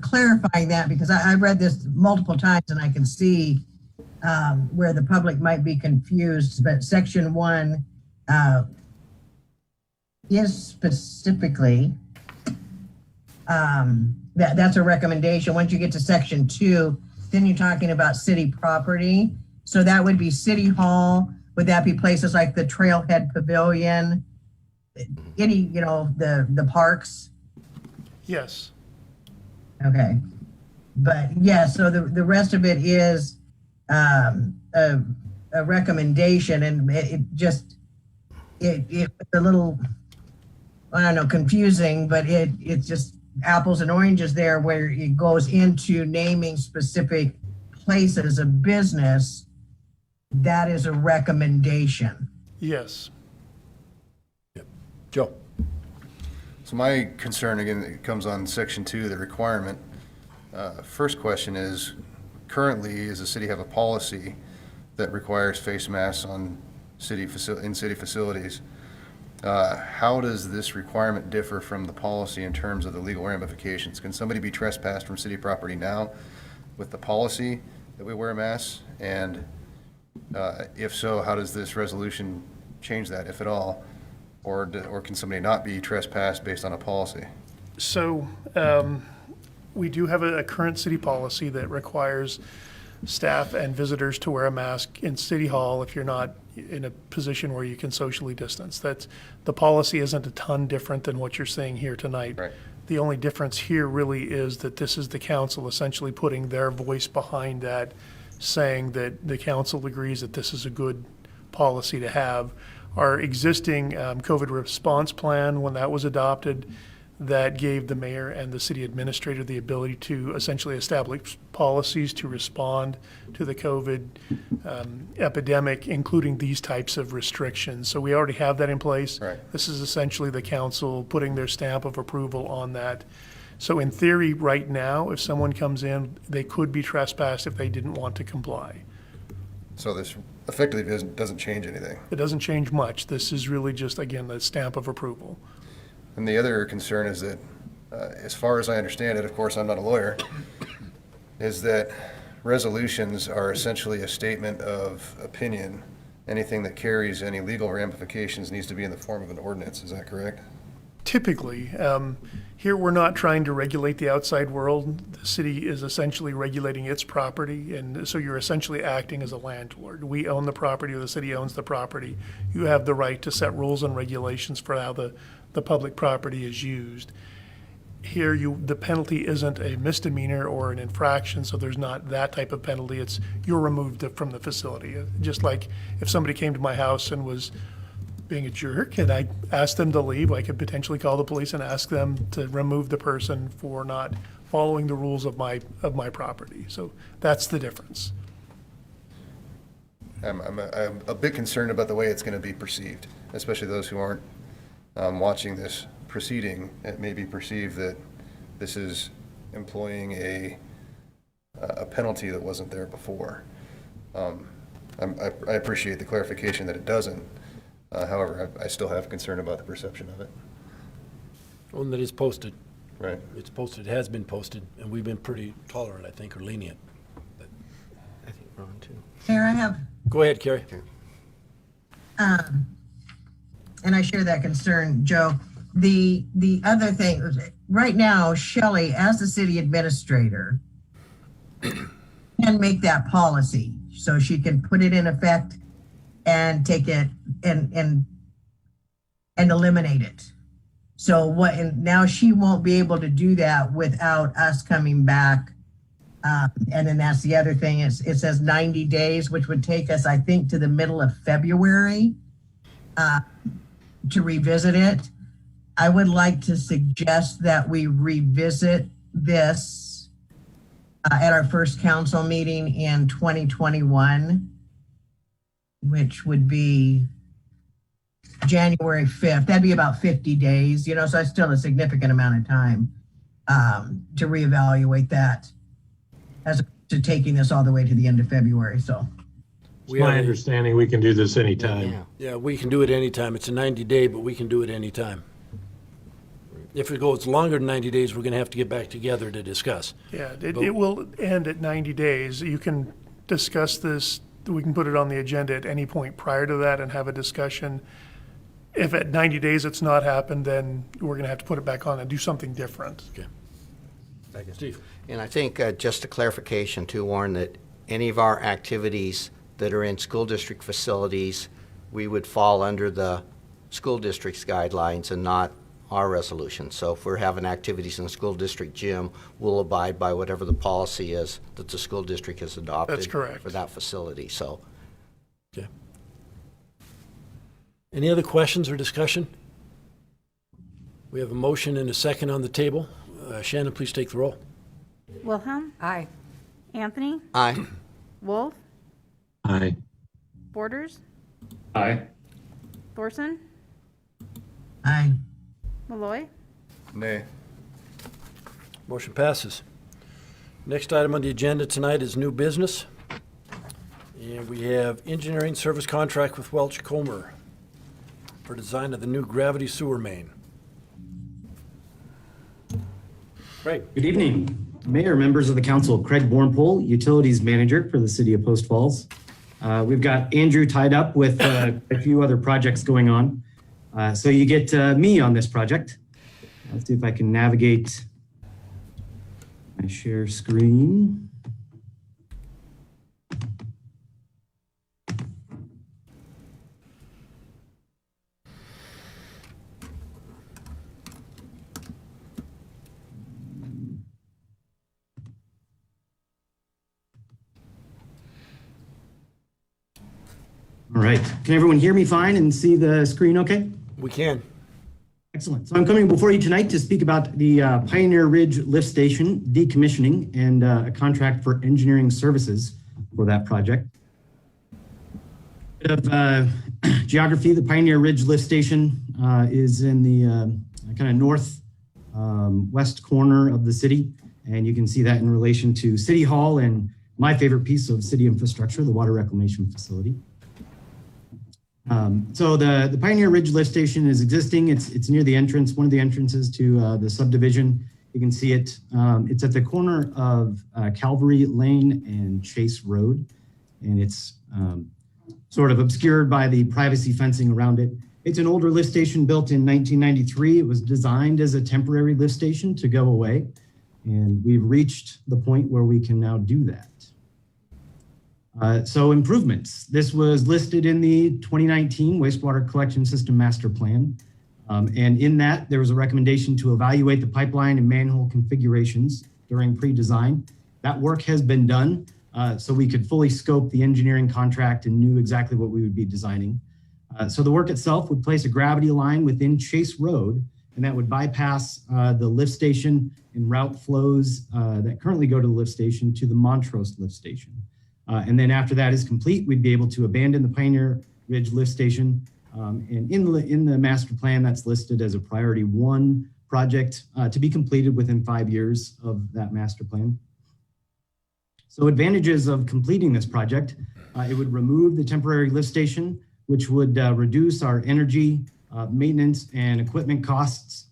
clarifying that, because I read this multiple times and I can see where the public might be confused, but section 1 is specifically, that's a recommendation. Once you get to section 2, then you're talking about city property. So that would be City Hall. Would that be places like the Trailhead Pavilion, any, the parks? Yes. Okay. But yeah, so the rest of it is a recommendation, and it's a little, I don't know, confusing, but it's just apples and oranges there, where it goes into naming specific places of business. That is a recommendation. Yes. Joe. So my concern, again, it comes on section 2, the requirement. First question is, currently, does the city have a policy that requires face masks on city facilities? How does this requirement differ from the policy in terms of the legal ramifications? Can somebody be trespassed from city property now with the policy that we wear masks? And if so, how does this resolution change that, if at all? Or can somebody not be trespassed based on a policy? So we do have a current city policy that requires staff and visitors to wear a mask in City Hall if you're not in a position where you can socially distance. The policy isn't a ton different than what you're saying here tonight. Right. The only difference here really is that this is the council essentially putting their voice behind that, saying that the council agrees that this is a good policy to have. Our existing COVID response plan, when that was adopted, that gave the mayor and the city administrator the ability to essentially establish policies to respond to the COVID epidemic, including these types of restrictions. So we already have that in place. Right. This is essentially the council putting their stamp of approval on that. So in theory, right now, if someone comes in, they could be trespassed if they didn't want to comply. So this effectively doesn't change anything. It doesn't change much. This is really just, again, the stamp of approval. And the other concern is that, as far as I understand it, of course, I'm not a lawyer, is that resolutions are essentially a statement of opinion. Anything that carries any legal ramifications needs to be in the form of an ordinance. Is that correct? Typically, here we're not trying to regulate the outside world. The city is essentially regulating its property, and so you're essentially acting as a landlord. We own the property, or the city owns the property. You have the right to set rules and regulations for how the public property is used. Here, the penalty isn't a misdemeanor or an infraction, so there's not that type of penalty. It's you're removed from the facility. Just like if somebody came to my house and was being a jerk and I asked them to leave, I could potentially call the police and ask them to remove the person for not following the rules of my property. So that's the difference. I'm a bit concerned about the way it's going to be perceived, especially those who aren't watching this proceeding. It may be perceived that this is employing a penalty that wasn't there before. I appreciate the clarification that it doesn't. However, I still have concern about the perception of it. One that is posted. Right. It's posted, it has been posted, and we've been pretty tolerant, I think, or lenient. I think Ron too. Mayor, I have, Go ahead, Carrie. and I share that concern, Joe. The other thing, right now, Shelley, as the city administrator, can make that policy, so she can put it in effect and take it and eliminate it. So and now she won't be able to do that without us coming back. And then that's the other thing, is it says 90 days, which would take us, I think, to the middle of February to revisit it. I would like to suggest that we revisit this at our first council meeting in 2021, which would be January 5th. That'd be about 50 days, so it's still a significant amount of time. to reevaluate that as opposed to taking this all the way to the end of February, so. It's my understanding we can do this anytime. Yeah. Yeah, we can do it anytime. It's a 90-day, but we can do it anytime. If it goes longer than 90 days, we're going to have to get back together to discuss. Yeah, it will end at 90 days. You can discuss this, we can put it on the agenda at any point prior to that and have a discussion. If at 90 days it's not happened, then we're going to have to put it back on and do something different. Okay. Steve? And I think just a clarification too, Warren, that any of our activities that are in school district facilities, we would fall under the school district's guidelines and not our resolution. So if we're having activities in the school district gym, we'll abide by whatever the policy is that the school district has adopted. That's correct. For that facility, so. Okay. Any other questions or discussion? We have a motion and a second on the table. Shannon, please take the roll. Wilhelm, Aye. Anthony, Aye. Wolf, Aye. Borders, Aye. Thorson, Aye. Malloy. Nay. Motion passes. Next item on the agenda tonight is new business. And we have engineering service contract with Welch Comer for design of the new gravity sewer main. Craig? Good evening, Mayor, members of the council. Craig Bornpole, Utilities Manager for the City of Post Falls. We've got Andrew tied up with a few other projects going on. So you get me on this project. Let's see if I can navigate my share screen. All right, can everyone hear me fine and see the screen okay? We can. Excellent. So I'm coming before you tonight to speak about the Pioneer Ridge Lift Station decommissioning and a contract for engineering services for that project. Bit of geography, the Pioneer Ridge Lift Station is in the kind of north west corner of the city. And you can see that in relation to City Hall and my favorite piece of city infrastructure, the water reclamation facility. So the Pioneer Ridge Lift Station is existing. It's near the entrance, one of the entrances to the subdivision. You can see it. It's at the corner of Calvary Lane and Chase Road, and it's sort of obscured by the privacy fencing around it. It's an older lift station built in 1993. It was designed as a temporary lift station to go away, and we've reached the point where we can now do that. So improvements. This was listed in the 2019 Wastewater Collection System Master Plan. And in that, there was a recommendation to evaluate the pipeline and manhole configurations during pre-design. That work has been done, so we could fully scope the engineering contract and knew exactly what we would be designing. So the work itself would place a gravity line within Chase Road, and that would bypass the lift station and route flows that currently go to the lift station to the Montrose lift station. And then after that is complete, we'd be able to abandon the Pioneer Ridge Lift Station. And in the master plan, that's listed as a priority 1 project to be completed within 5 years of that master plan. So advantages of completing this project, it would remove the temporary lift station, which would reduce our energy, maintenance, and equipment costs.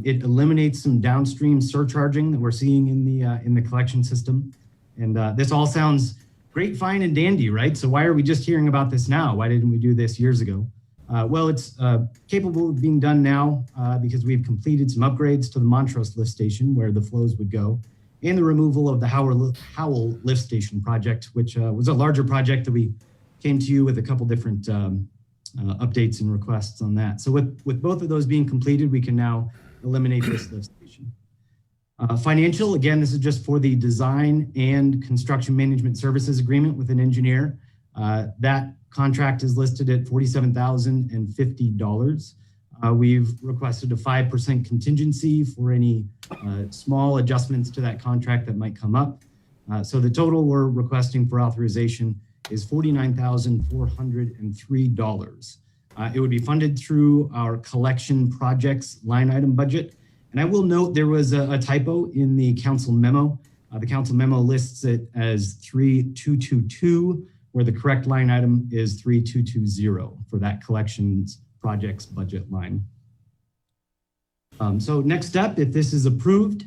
It eliminates some downstream surcharging that we're seeing in the collection system. And this all sounds great, fine, and dandy, right? So why are we just hearing about this now? Why didn't we do this years ago? Well, it's capable of being done now because we've completed some upgrades to the Montrose lift station where the flows would go, and the removal of the Howell lift station project, which was a larger project that we came to you with a couple different updates and requests on that. So with both of those being completed, we can now eliminate this lift station. Financial, again, this is just for the design and construction management services agreement with an engineer. That contract is listed at $47,050. We've requested a 5% contingency for any small adjustments to that contract that might come up. So the total we're requesting for authorization is $49,403. It would be funded through our collection projects line item budget, And I will note there was a typo in the council memo. The council memo lists it as 3222, where the correct line item is 3220 for that collections projects budget line. So next up, if this is approved,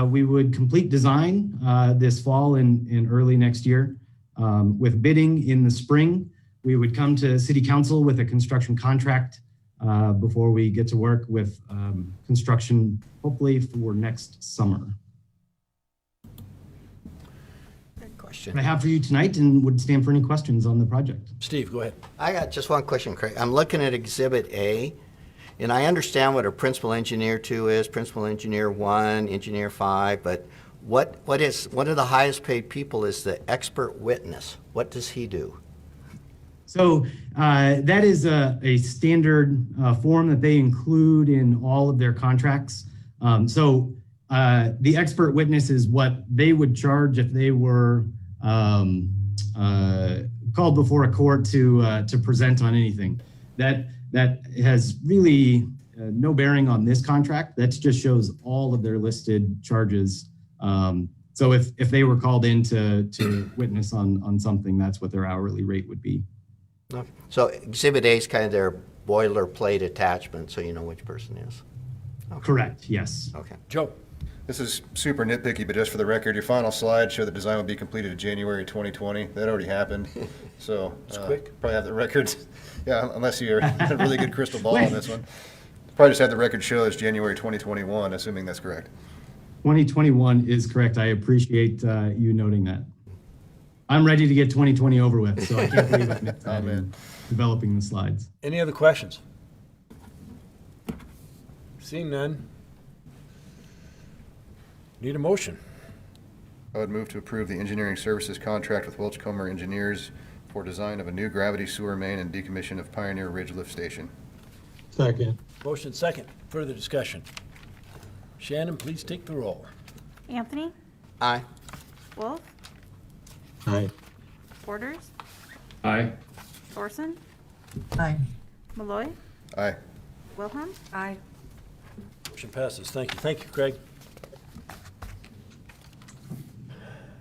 we would complete design this fall and early next year. With bidding in the spring, we would come to City Council with a construction contract before we get to work with construction, hopefully for next summer. Question. What I have for you tonight and would stand for any questions on the project. Steve, go ahead. I got just one question, Craig. I'm looking at Exhibit A, and I understand what a principal engineer 2 is, principal engineer 1, engineer 5, but what one of the highest paid people is the expert witness. What does he do? So that is a standard form that they include in all of their contracts. The expert witness is what they would charge if they were called before a court to present on anything. That has really no bearing on this contract. That just shows all of their listed charges. So if they were called in to witness on something, that's what their hourly rate would be. Okay. So Exhibit A is kind of their boilerplate attachment, so you know which person is. Okay. Correct, yes. Okay. Joe? This is super nitpicky, but just for the record, your final slide showed the design will be completed in January 2020. That already happened, so It's quick. probably have the records. Yeah, unless you're a really good crystal ball on this one. Probably just have the record show as January 2021, assuming that's correct. 2021 is correct. I appreciate you noting that. I'm ready to get 2020 over with, so I can't believe I missed that in developing the slides. Any other questions? Seeing none. Need a motion. I would move to approve the engineering services contract with Welchcomer Engineers for design of a new gravity sewer main and decommission of Pioneer Ridge Lift Station. Second. Motion second. Further discussion. Shannon, please take the roll. Anthony? Aye. Wolf? Aye. Borders? Aye. Thorson? Aye. Malloy? Aye. Wilhelm? Aye. Motion passes. Thank you. Thank you, Craig.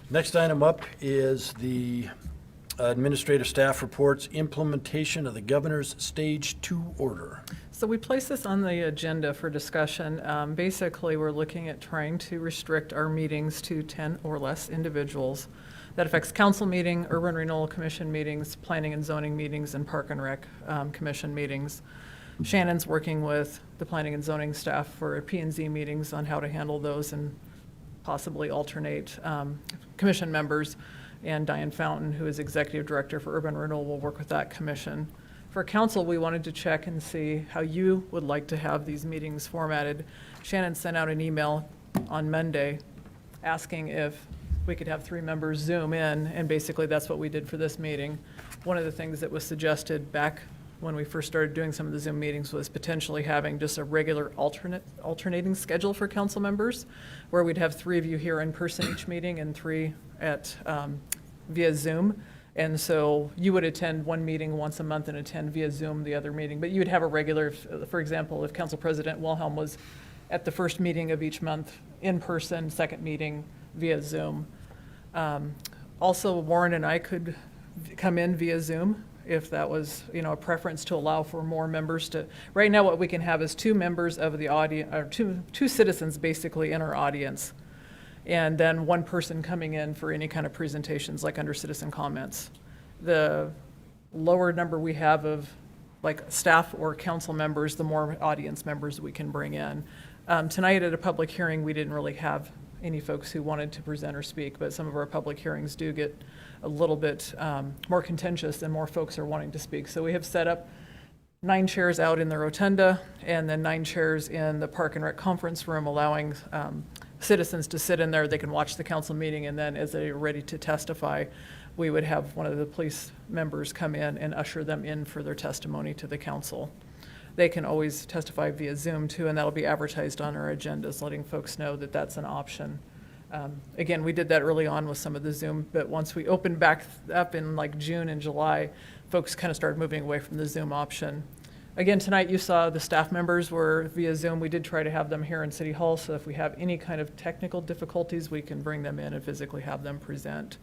Next item up is the administrative staff reports implementation of the governor's Stage 2 order. So we placed this on the agenda for discussion. Basically, we're looking at trying to restrict our meetings to 10 or less individuals. That affects council meeting, urban renewal commission meetings, planning and zoning meetings, and park and rec commission meetings. Shannon's working with the planning and zoning staff for P&Z meetings on how to handle those and possibly alternate commission members. And Diane Fountain, who is executive director for urban renewal, will work with that commission. For council, we wanted to check and see how you would like to have these meetings formatted. Shannon sent out an email on Monday asking if we could have 3 members Zoom in, and basically that's what we did for this meeting. One of the things that was suggested back when we first started doing some of the Zoom meetings was potentially having just a regular alternating schedule for council members, where we'd have 3 of you here in person each meeting and 3 at via Zoom. And so you would attend one meeting once a month and attend via Zoom the other meeting. But you would have a regular, for example, if Council President Wilhelm was at the first meeting of each month in person, second meeting via Zoom. Also, Warren and I could come in via Zoom if that was, a preference to allow for more members to. Right now, what we can have is 2 members of the audience, or two citizens basically in our audience, and then 1 person coming in for any kind of presentations, like under citizen comments. The lower number we have of like staff or council members, the more audience members we can bring in. Tonight at a public hearing, we didn't really have any folks who wanted to present or speak, but some of our public hearings do get a little bit more contentious and more folks are wanting to speak. So we have set up 9 chairs out in the rotunda and then 9 chairs in the Park and Rec conference room, allowing citizens to sit in there. They can watch the council meeting, and then as they're ready to testify, we would have one of the police members come in and usher them in for their testimony to the council. They can always testify via Zoom too, and that'll be advertised on our agendas, letting folks know that that's an option. Again, we did that early on with some of the Zoom, but once we opened back up in like June and July, folks kind of started moving away from the Zoom option. Again, tonight you saw the staff members were via Zoom. We did try to have them here in City Hall, so if we have any kind of technical difficulties, we can bring them in and physically have them present.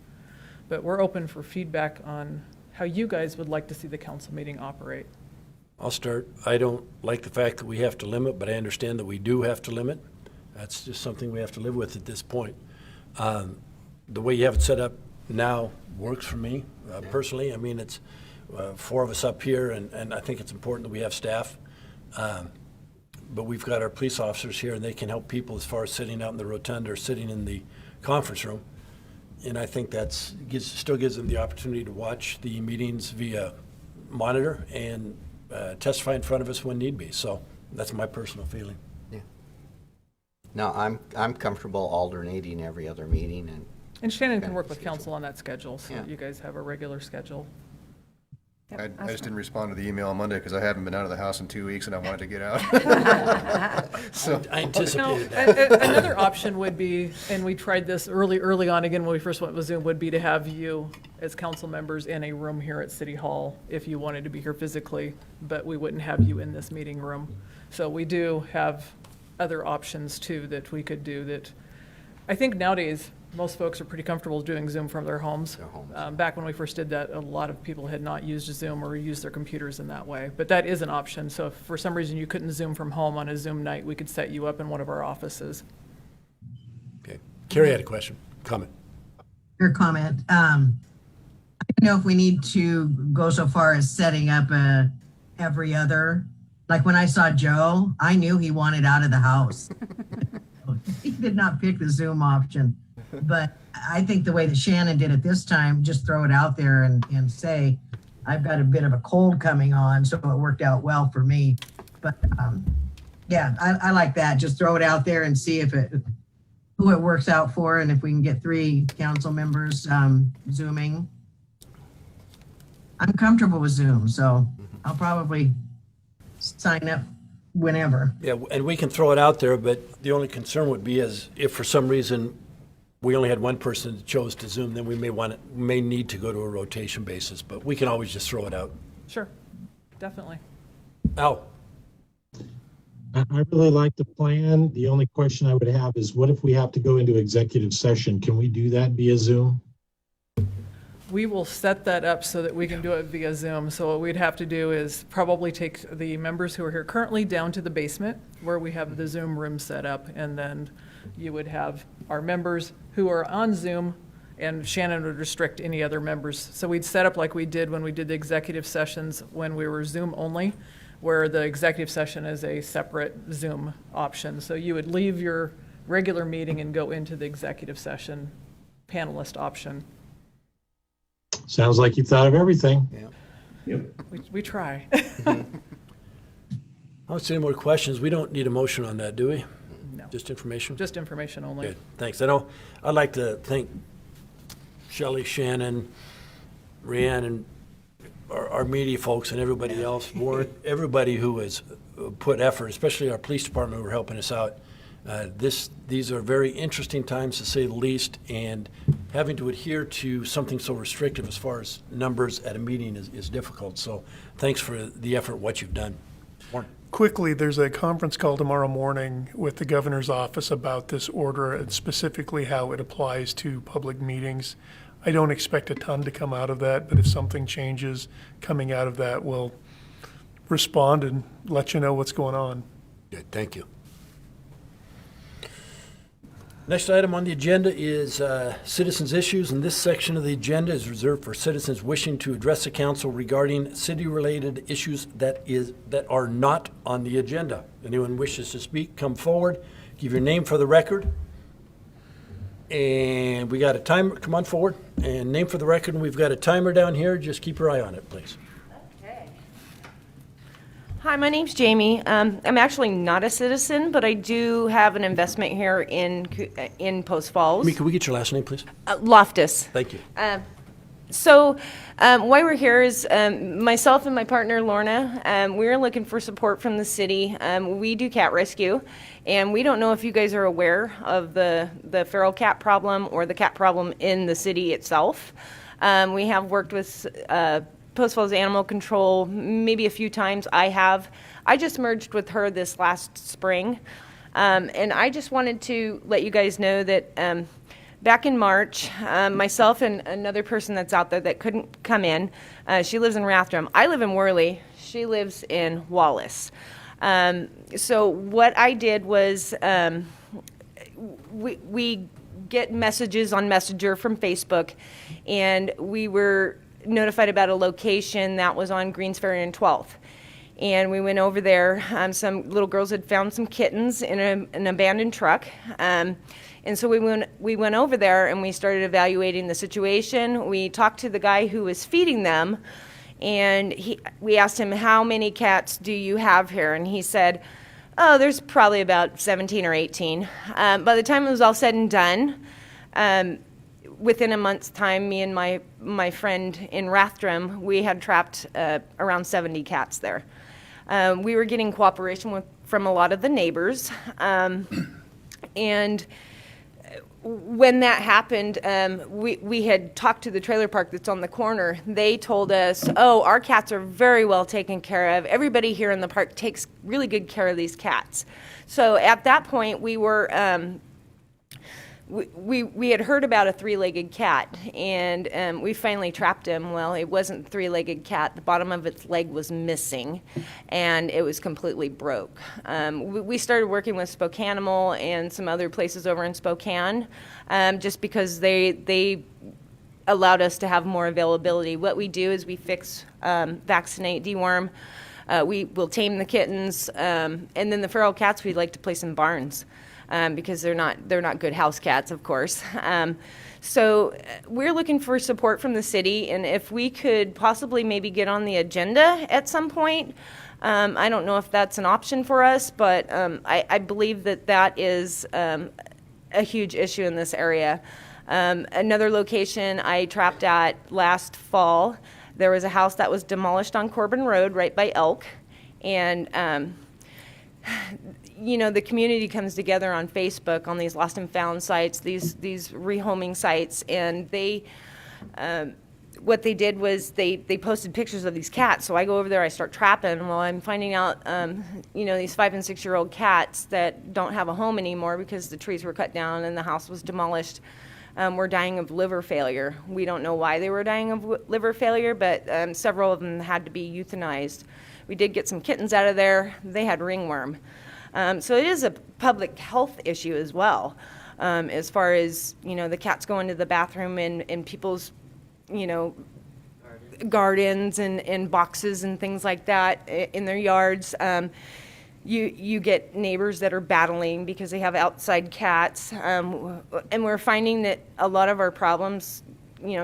But we're open for feedback on how you guys would like to see the council meeting operate. I'll start. I don't like the fact that we have to limit, but I understand that we do have to limit. That's just something we have to live with at this point. The way you have it set up now works for me personally. I mean, it's 4 of us up here, and I think it's important that we have staff. But we've got our police officers here, and they can help people as far as sitting out in the rotunda or sitting in the conference room. And I think still gives them the opportunity to watch the meetings via monitor and testify in front of us when need be. So that's my personal feeling. Yeah. No, I'm comfortable alternating every other meeting And Shannon can work with council on that schedule, so Yeah. that you guys have a regular schedule. I just didn't respond to the email on Monday because I haven't been out of the house in 2 weeks and I wanted to get out. So I anticipated No, that. another option would be, and we tried this early on, again, when we first went with Zoom, would be to have you as council members in a room here at City Hall if you wanted to be here physically, but we wouldn't have you in this meeting room. So we do have other options too that we could do that. I think nowadays, most folks are pretty comfortable doing Zoom from their homes. Back when we first did that, a lot of people had not used Zoom or used their computers in that way. But that is an option. So if for some reason you couldn't Zoom from home on a Zoom night, we could set you up in one of our offices. Okay. Carrie had a question, comment. Your comment. I don't know if we need to go so far as setting up every other. Like when I saw Joe, I knew he wanted out of the house. He did not pick the Zoom option. But I think the way that Shannon did it this time, just throw it out there and say, I've got a bit of a cold coming on, so it worked out well for me. But yeah, I like that. Just throw it out there and see who it works out for, and if we can get 3 council members Zooming. I'm comfortable with Zoom, so I'll probably sign up whenever. Yeah, and we can throw it out there, but the only concern would be is if for some reason we only had one person that chose to Zoom, then we may need to go to a rotation basis, but we can always just throw it out. Sure, definitely. Al? I really like the plan. The only question I would have is what if we have to go into executive session? Can we do that via Zoom? We will set that up so that we can do it via Zoom. So what we'd have to do is probably take the members who are here currently down to the basement where we have the Zoom room set up, and then you would have our members who are on Zoom, and Shannon would restrict any other members. So we'd set up like we did when we did the executive sessions when we were Zoom only, where the executive session is a separate Zoom option. So you would leave your regular meeting and go into the executive session panelist option. Sounds like you've thought of everything. Yeah. Yep. We try. I don't see any more questions. We don't need a motion on that, do we? No. Just information? Just information only. Good, thanks. I'd like to thank Shelley, Shannon, Rhiannon, and our media folks and everybody else, Warren, everybody who has put effort, especially our police department who are helping us out. These are very interesting times, to say the least, and having to adhere to something so restrictive as far as numbers at a meeting is difficult. So thanks for the effort, what you've done. Warren. Quickly, there's a conference call tomorrow morning with the governor's office about this order and specifically how it applies to public meetings. I don't expect a ton to come out of that, but if something changes coming out of that, we'll respond and let you know what's going on. Good, thank you. Next item on the agenda is citizens' issues, and this section of the agenda is reserved for citizens wishing to address the council regarding city-related issues that are not on the agenda. Anyone wishes to speak, come forward, give your name for the record. And we got a timer, come on forward, and name for the record, and we've got a timer down here. Just keep your eye on it, please. Hi, my name's Jamie. I'm actually not a citizen, but I do have an investment here in Post Falls. Can we get your last name, please? Loftus. Thank you. So why we're here is myself and my partner Lorna, we're looking for support from the city. We do cat rescue, and we don't know if you guys are aware of the feral cat problem or the cat problem in the city itself. We have worked with Post Falls Animal Control maybe a few times. I just merged with her this last spring. And I just wanted to let you guys know that back in March, myself and another person that's out there that couldn't come in, she lives in Rathdrum. I live in Worley. She lives in Wallace. So what I did was we get messages on Messenger from Facebook, and we were notified about a location that was on Greens Ferry and 12th. And we went over there. Some little girls had found some kittens in an abandoned truck. And so we went over there and we started evaluating the situation. We talked to the guy who was feeding them, and we asked him, how many cats do you have here? And he said, oh, there's probably about 17 or 18. By the time it was all said and done, within a month's time, me and my friend in Rathdrum, we had trapped around 70 cats there. We were getting cooperation from a lot of the neighbors. And when that happened, we had talked to the trailer park that's on the corner. They told us, oh, our cats are very well taken care of. Everybody here in the park takes really good care of these cats. So at that point, we were... We had heard about a three-legged cat, and we finally trapped him. Well, it wasn't a three-legged cat. The bottom of its leg was missing, and it was completely broke. We started working with Spokanimal and some other places over in Spokane, just because they allowed us to have more availability. What we do is we fix, vaccinate, deworm. We will tame the kittens, and then the feral cats we'd like to place in barns. Because they're not good house cats, of course. So we're looking for support from the city, and if we could possibly maybe get on the agenda at some point. I don't know if that's an option for us, but I believe that is a huge issue in this area. Another location I trapped at last fall, there was a house that was demolished on Corbin Road right by Elk, and the community comes together on Facebook on these lost and found sites, these rehoming sites, and what they did was they posted pictures of these cats. So I go over there, I start trapping. Well, I'm finding out, these 5 and 6 year old cats that don't have a home anymore because the trees were cut down and the house was demolished. Were dying of liver failure. We don't know why they were dying of liver failure, but several of them had to be euthanized. We did get some kittens out of there. They had ringworm. So it is a public health issue as well, as far as, the cats going to the bathroom in people's, gardens and boxes and things like that in their yards. You get neighbors that are battling because they have outside cats. And we're finding that a lot of our problems,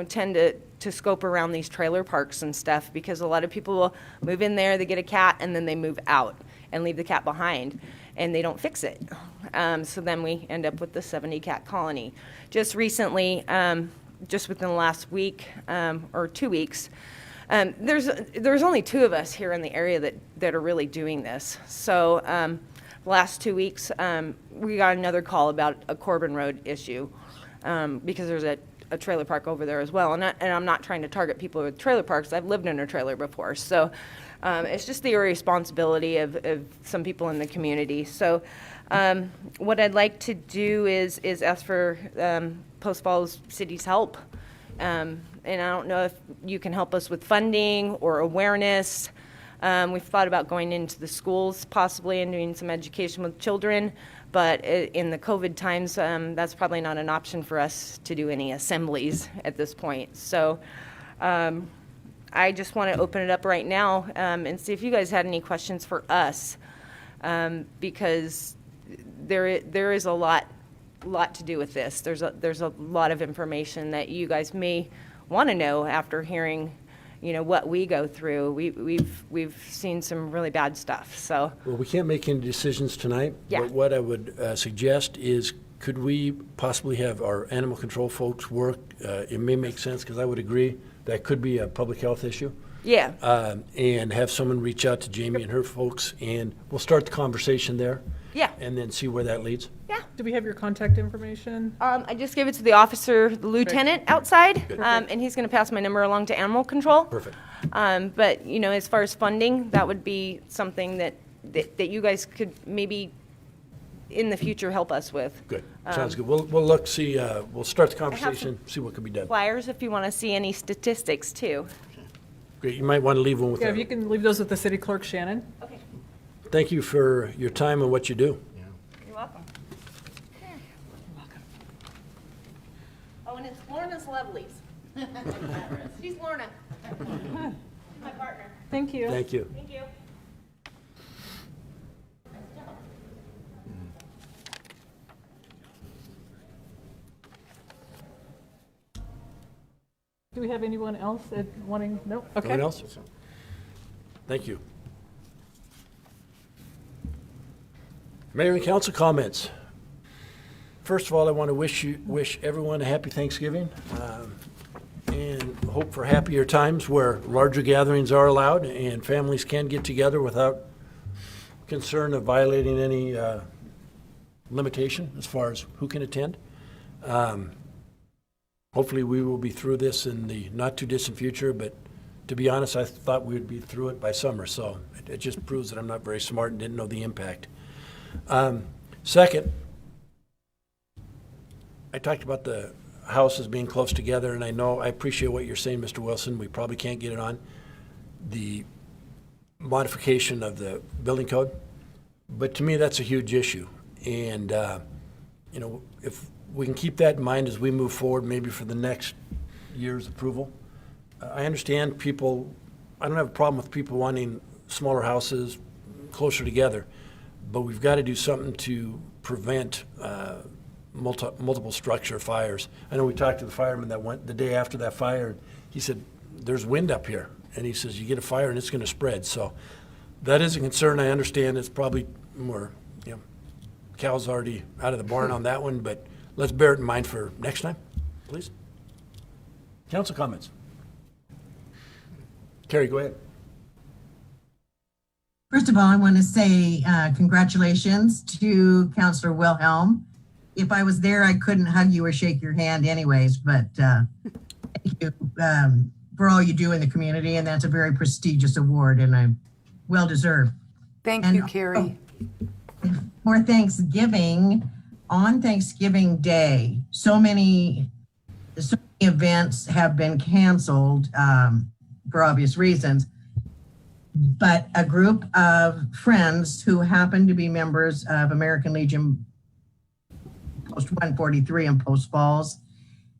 tend to scope around these trailer parks and stuff, because a lot of people will move in there, they get a cat, and then they move out and leave the cat behind, and they don't fix it. So then we end up with the 70 cat colony. Just recently, just within the last week or 2 weeks, there's only 2 of us here in the area that are really doing this. So the last 2 weeks, we got another call about a Corbin Road issue, because there's a trailer park over there as well. And I'm not trying to target people with trailer parks. I've lived in a trailer before. So it's just the irresponsibility of some people in the community. So what I'd like to do is ask for Post Falls City's help. And I don't know if you can help us with funding or awareness. We've thought about going into the schools possibly and doing some education with children. But in the COVID times, that's probably not an option for us to do any assemblies at this point. So I just want to open it up right now and see if you guys had any questions for us, because there is a lot to do with this. There's a lot of information that you guys may want to know after hearing, what we go through. We've seen some really bad stuff. So Well, we can't make any decisions tonight. Yeah. But what I would suggest is, could we possibly have our animal control folks work? It may make sense, because I would agree that could be a public health issue. yeah, And have someone reach out to Jamie and her folks, and we'll start the conversation there. yeah, And then see where that leads. yeah. Do we have your contact information? I just gave it to the officer, the lieutenant outside, and he's going to pass my number along to animal control. Perfect. But, you know, as far as funding, that would be something that you guys could maybe in the future help us with. Good. Sounds good. We'll look, see, we'll start the conversation, see what can be done. Flyers if you want to see any statistics too. Great. You might want to leave one with Yeah, that. if you can leave those with the city clerk, Shannon. Okay. Thank you for your time and what you do. You're welcome. Oh, and it's Lorna's Lovelies. She's Lorna. My partner. Thank you. Thank you. Thank you. Do we have anyone else wanting? Nope. Okay. Anyone else? Thank you. Mayor and council comments. First of all, I want to wish everyone a happy Thanksgiving and hope for happier times where larger gatherings are allowed and families can get together without concern of violating any limitation as far as who can attend. Hopefully we will be through this in the not too distant future, but to be honest, I thought we would be through it by summer, so it just proves that I'm not very smart and didn't know the impact. Second, I talked about the houses being close together, and I appreciate what you're saying, Mr. Wilson. We probably can't get it on the modification of the building code, but to me, that's a huge issue. And, you know, if we can keep that in mind as we move forward, maybe for the next year's approval. I understand people, I don't have a problem with people wanting smaller houses closer together, but we've got to do something to prevent multiple structure fires. I know we talked to the fireman that went the day after that fire. He said, there's wind up here. And he says, you get a fire and it's going to spread. So that is a concern. I understand it's probably more, you know, cow's already out of the barn on that one, but let's bear it in mind for next time, please. Council comments. Carrie, go ahead. First of all, I want to say congratulations to Councillor Wilhelm. If I was there, I couldn't hug you or shake your hand anyways, but thank you for all you do in the community, and that's a very prestigious award, and I'm well-deserved. Thank you, Carrie. For Thanksgiving, on Thanksgiving Day, so many events have been canceled for obvious reasons, but a group of friends who happen to be members of American Legion Post 143 in Post Falls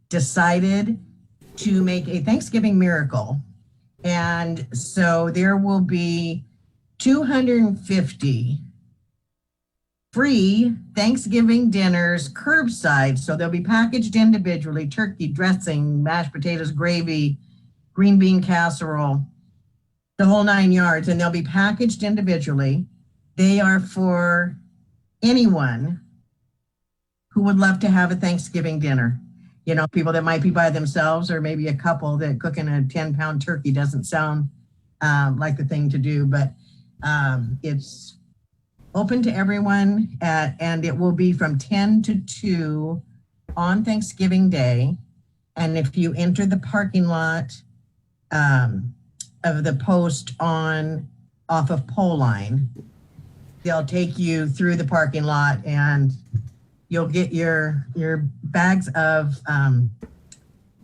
decided to make a Thanksgiving miracle. And so there will be 250 free Thanksgiving dinners curbside. So they'll be packaged individually: turkey, dressing, mashed potatoes, gravy, green bean casserole, the whole 9 yards, and they'll be packaged individually. They are for anyone who would love to have a Thanksgiving dinner. You know, people that might be by themselves, or maybe a couple that cooking a 10-pound turkey doesn't sound like the thing to do, but it's open to everyone, and it will be from 10 to 2 on Thanksgiving Day. And if you enter the parking lot of the Post off of Pole Line, they'll take you through the parking lot, and you'll get your bags of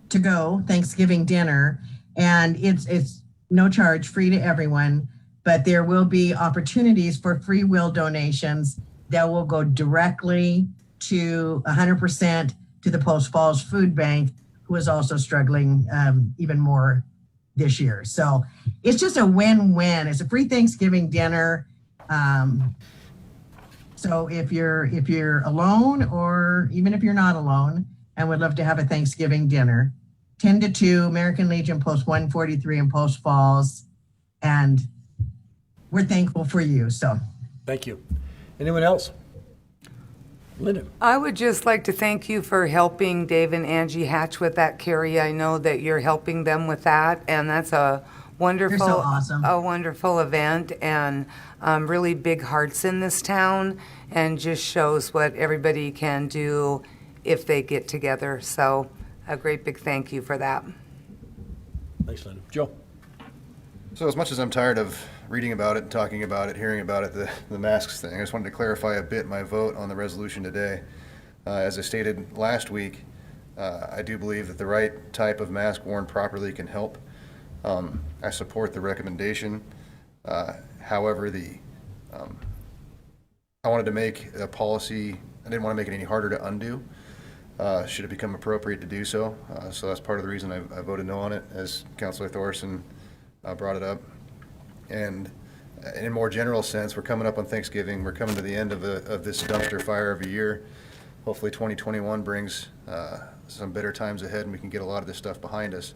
to-go Thanksgiving dinner, and it's no charge, free to everyone. But there will be opportunities for free will donations that will go directly to 100% to the Post Falls Food Bank, who is also struggling even more this year. So it's just a win-win. It's a free Thanksgiving dinner. So if you're alone, or even if you're not alone and would love to have a Thanksgiving dinner, 10 to 2, American Legion Post 143 in Post Falls. And we're thankful for you. So Thank you. Anyone else? Linda. I would just like to thank you for helping Dave and Angie Hatch with that, Carrie. I know that you're helping them with that, and that's a wonderful, You're so awesome. a wonderful event, and really big hearts in this town. and just shows what everybody can do if they get together. So a great big thank you for that. Thanks, Linda. Joe? So as much as I'm tired of reading about it and talking about it, hearing about it, the masks thing, I just wanted to clarify a bit my vote on the resolution today. As I stated last week, I do believe that the right type of mask worn properly can help. I support the recommendation. However, I wanted to make a policy, I didn't want to make it any harder to undo. Should it become appropriate to do so. So that's part of the reason I voted no on it, as Councilor Thorson brought it up. And in a more general sense, we're coming up on Thanksgiving. We're coming to the end of this dumpster fire of a year. Hopefully 2021 brings some better times ahead and we can get a lot of this stuff behind us.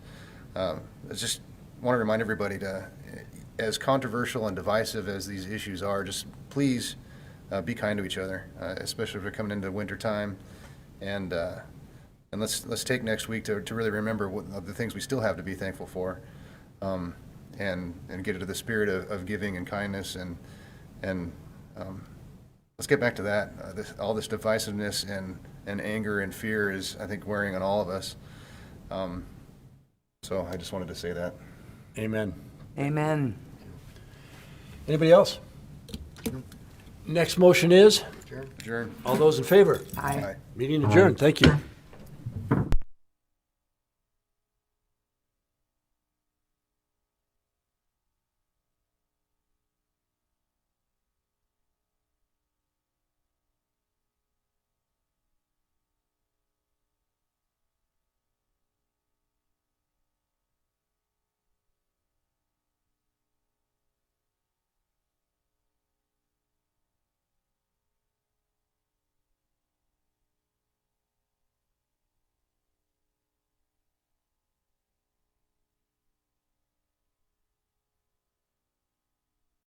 I just want to remind everybody to, as controversial and divisive as these issues are, just please be kind to each other, especially if we're coming into winter time. And let's take next week to really remember what the things we still have to be thankful for, and get into the spirit of giving and kindness, and let's get back to that. All this divisiveness and anger and fear is, I think, wearing on all of us. So I just wanted to say that. Amen. Amen. Anybody else? Next motion is? Adjourn. All those in favor? Aye. Meeting adjourned. Thank you.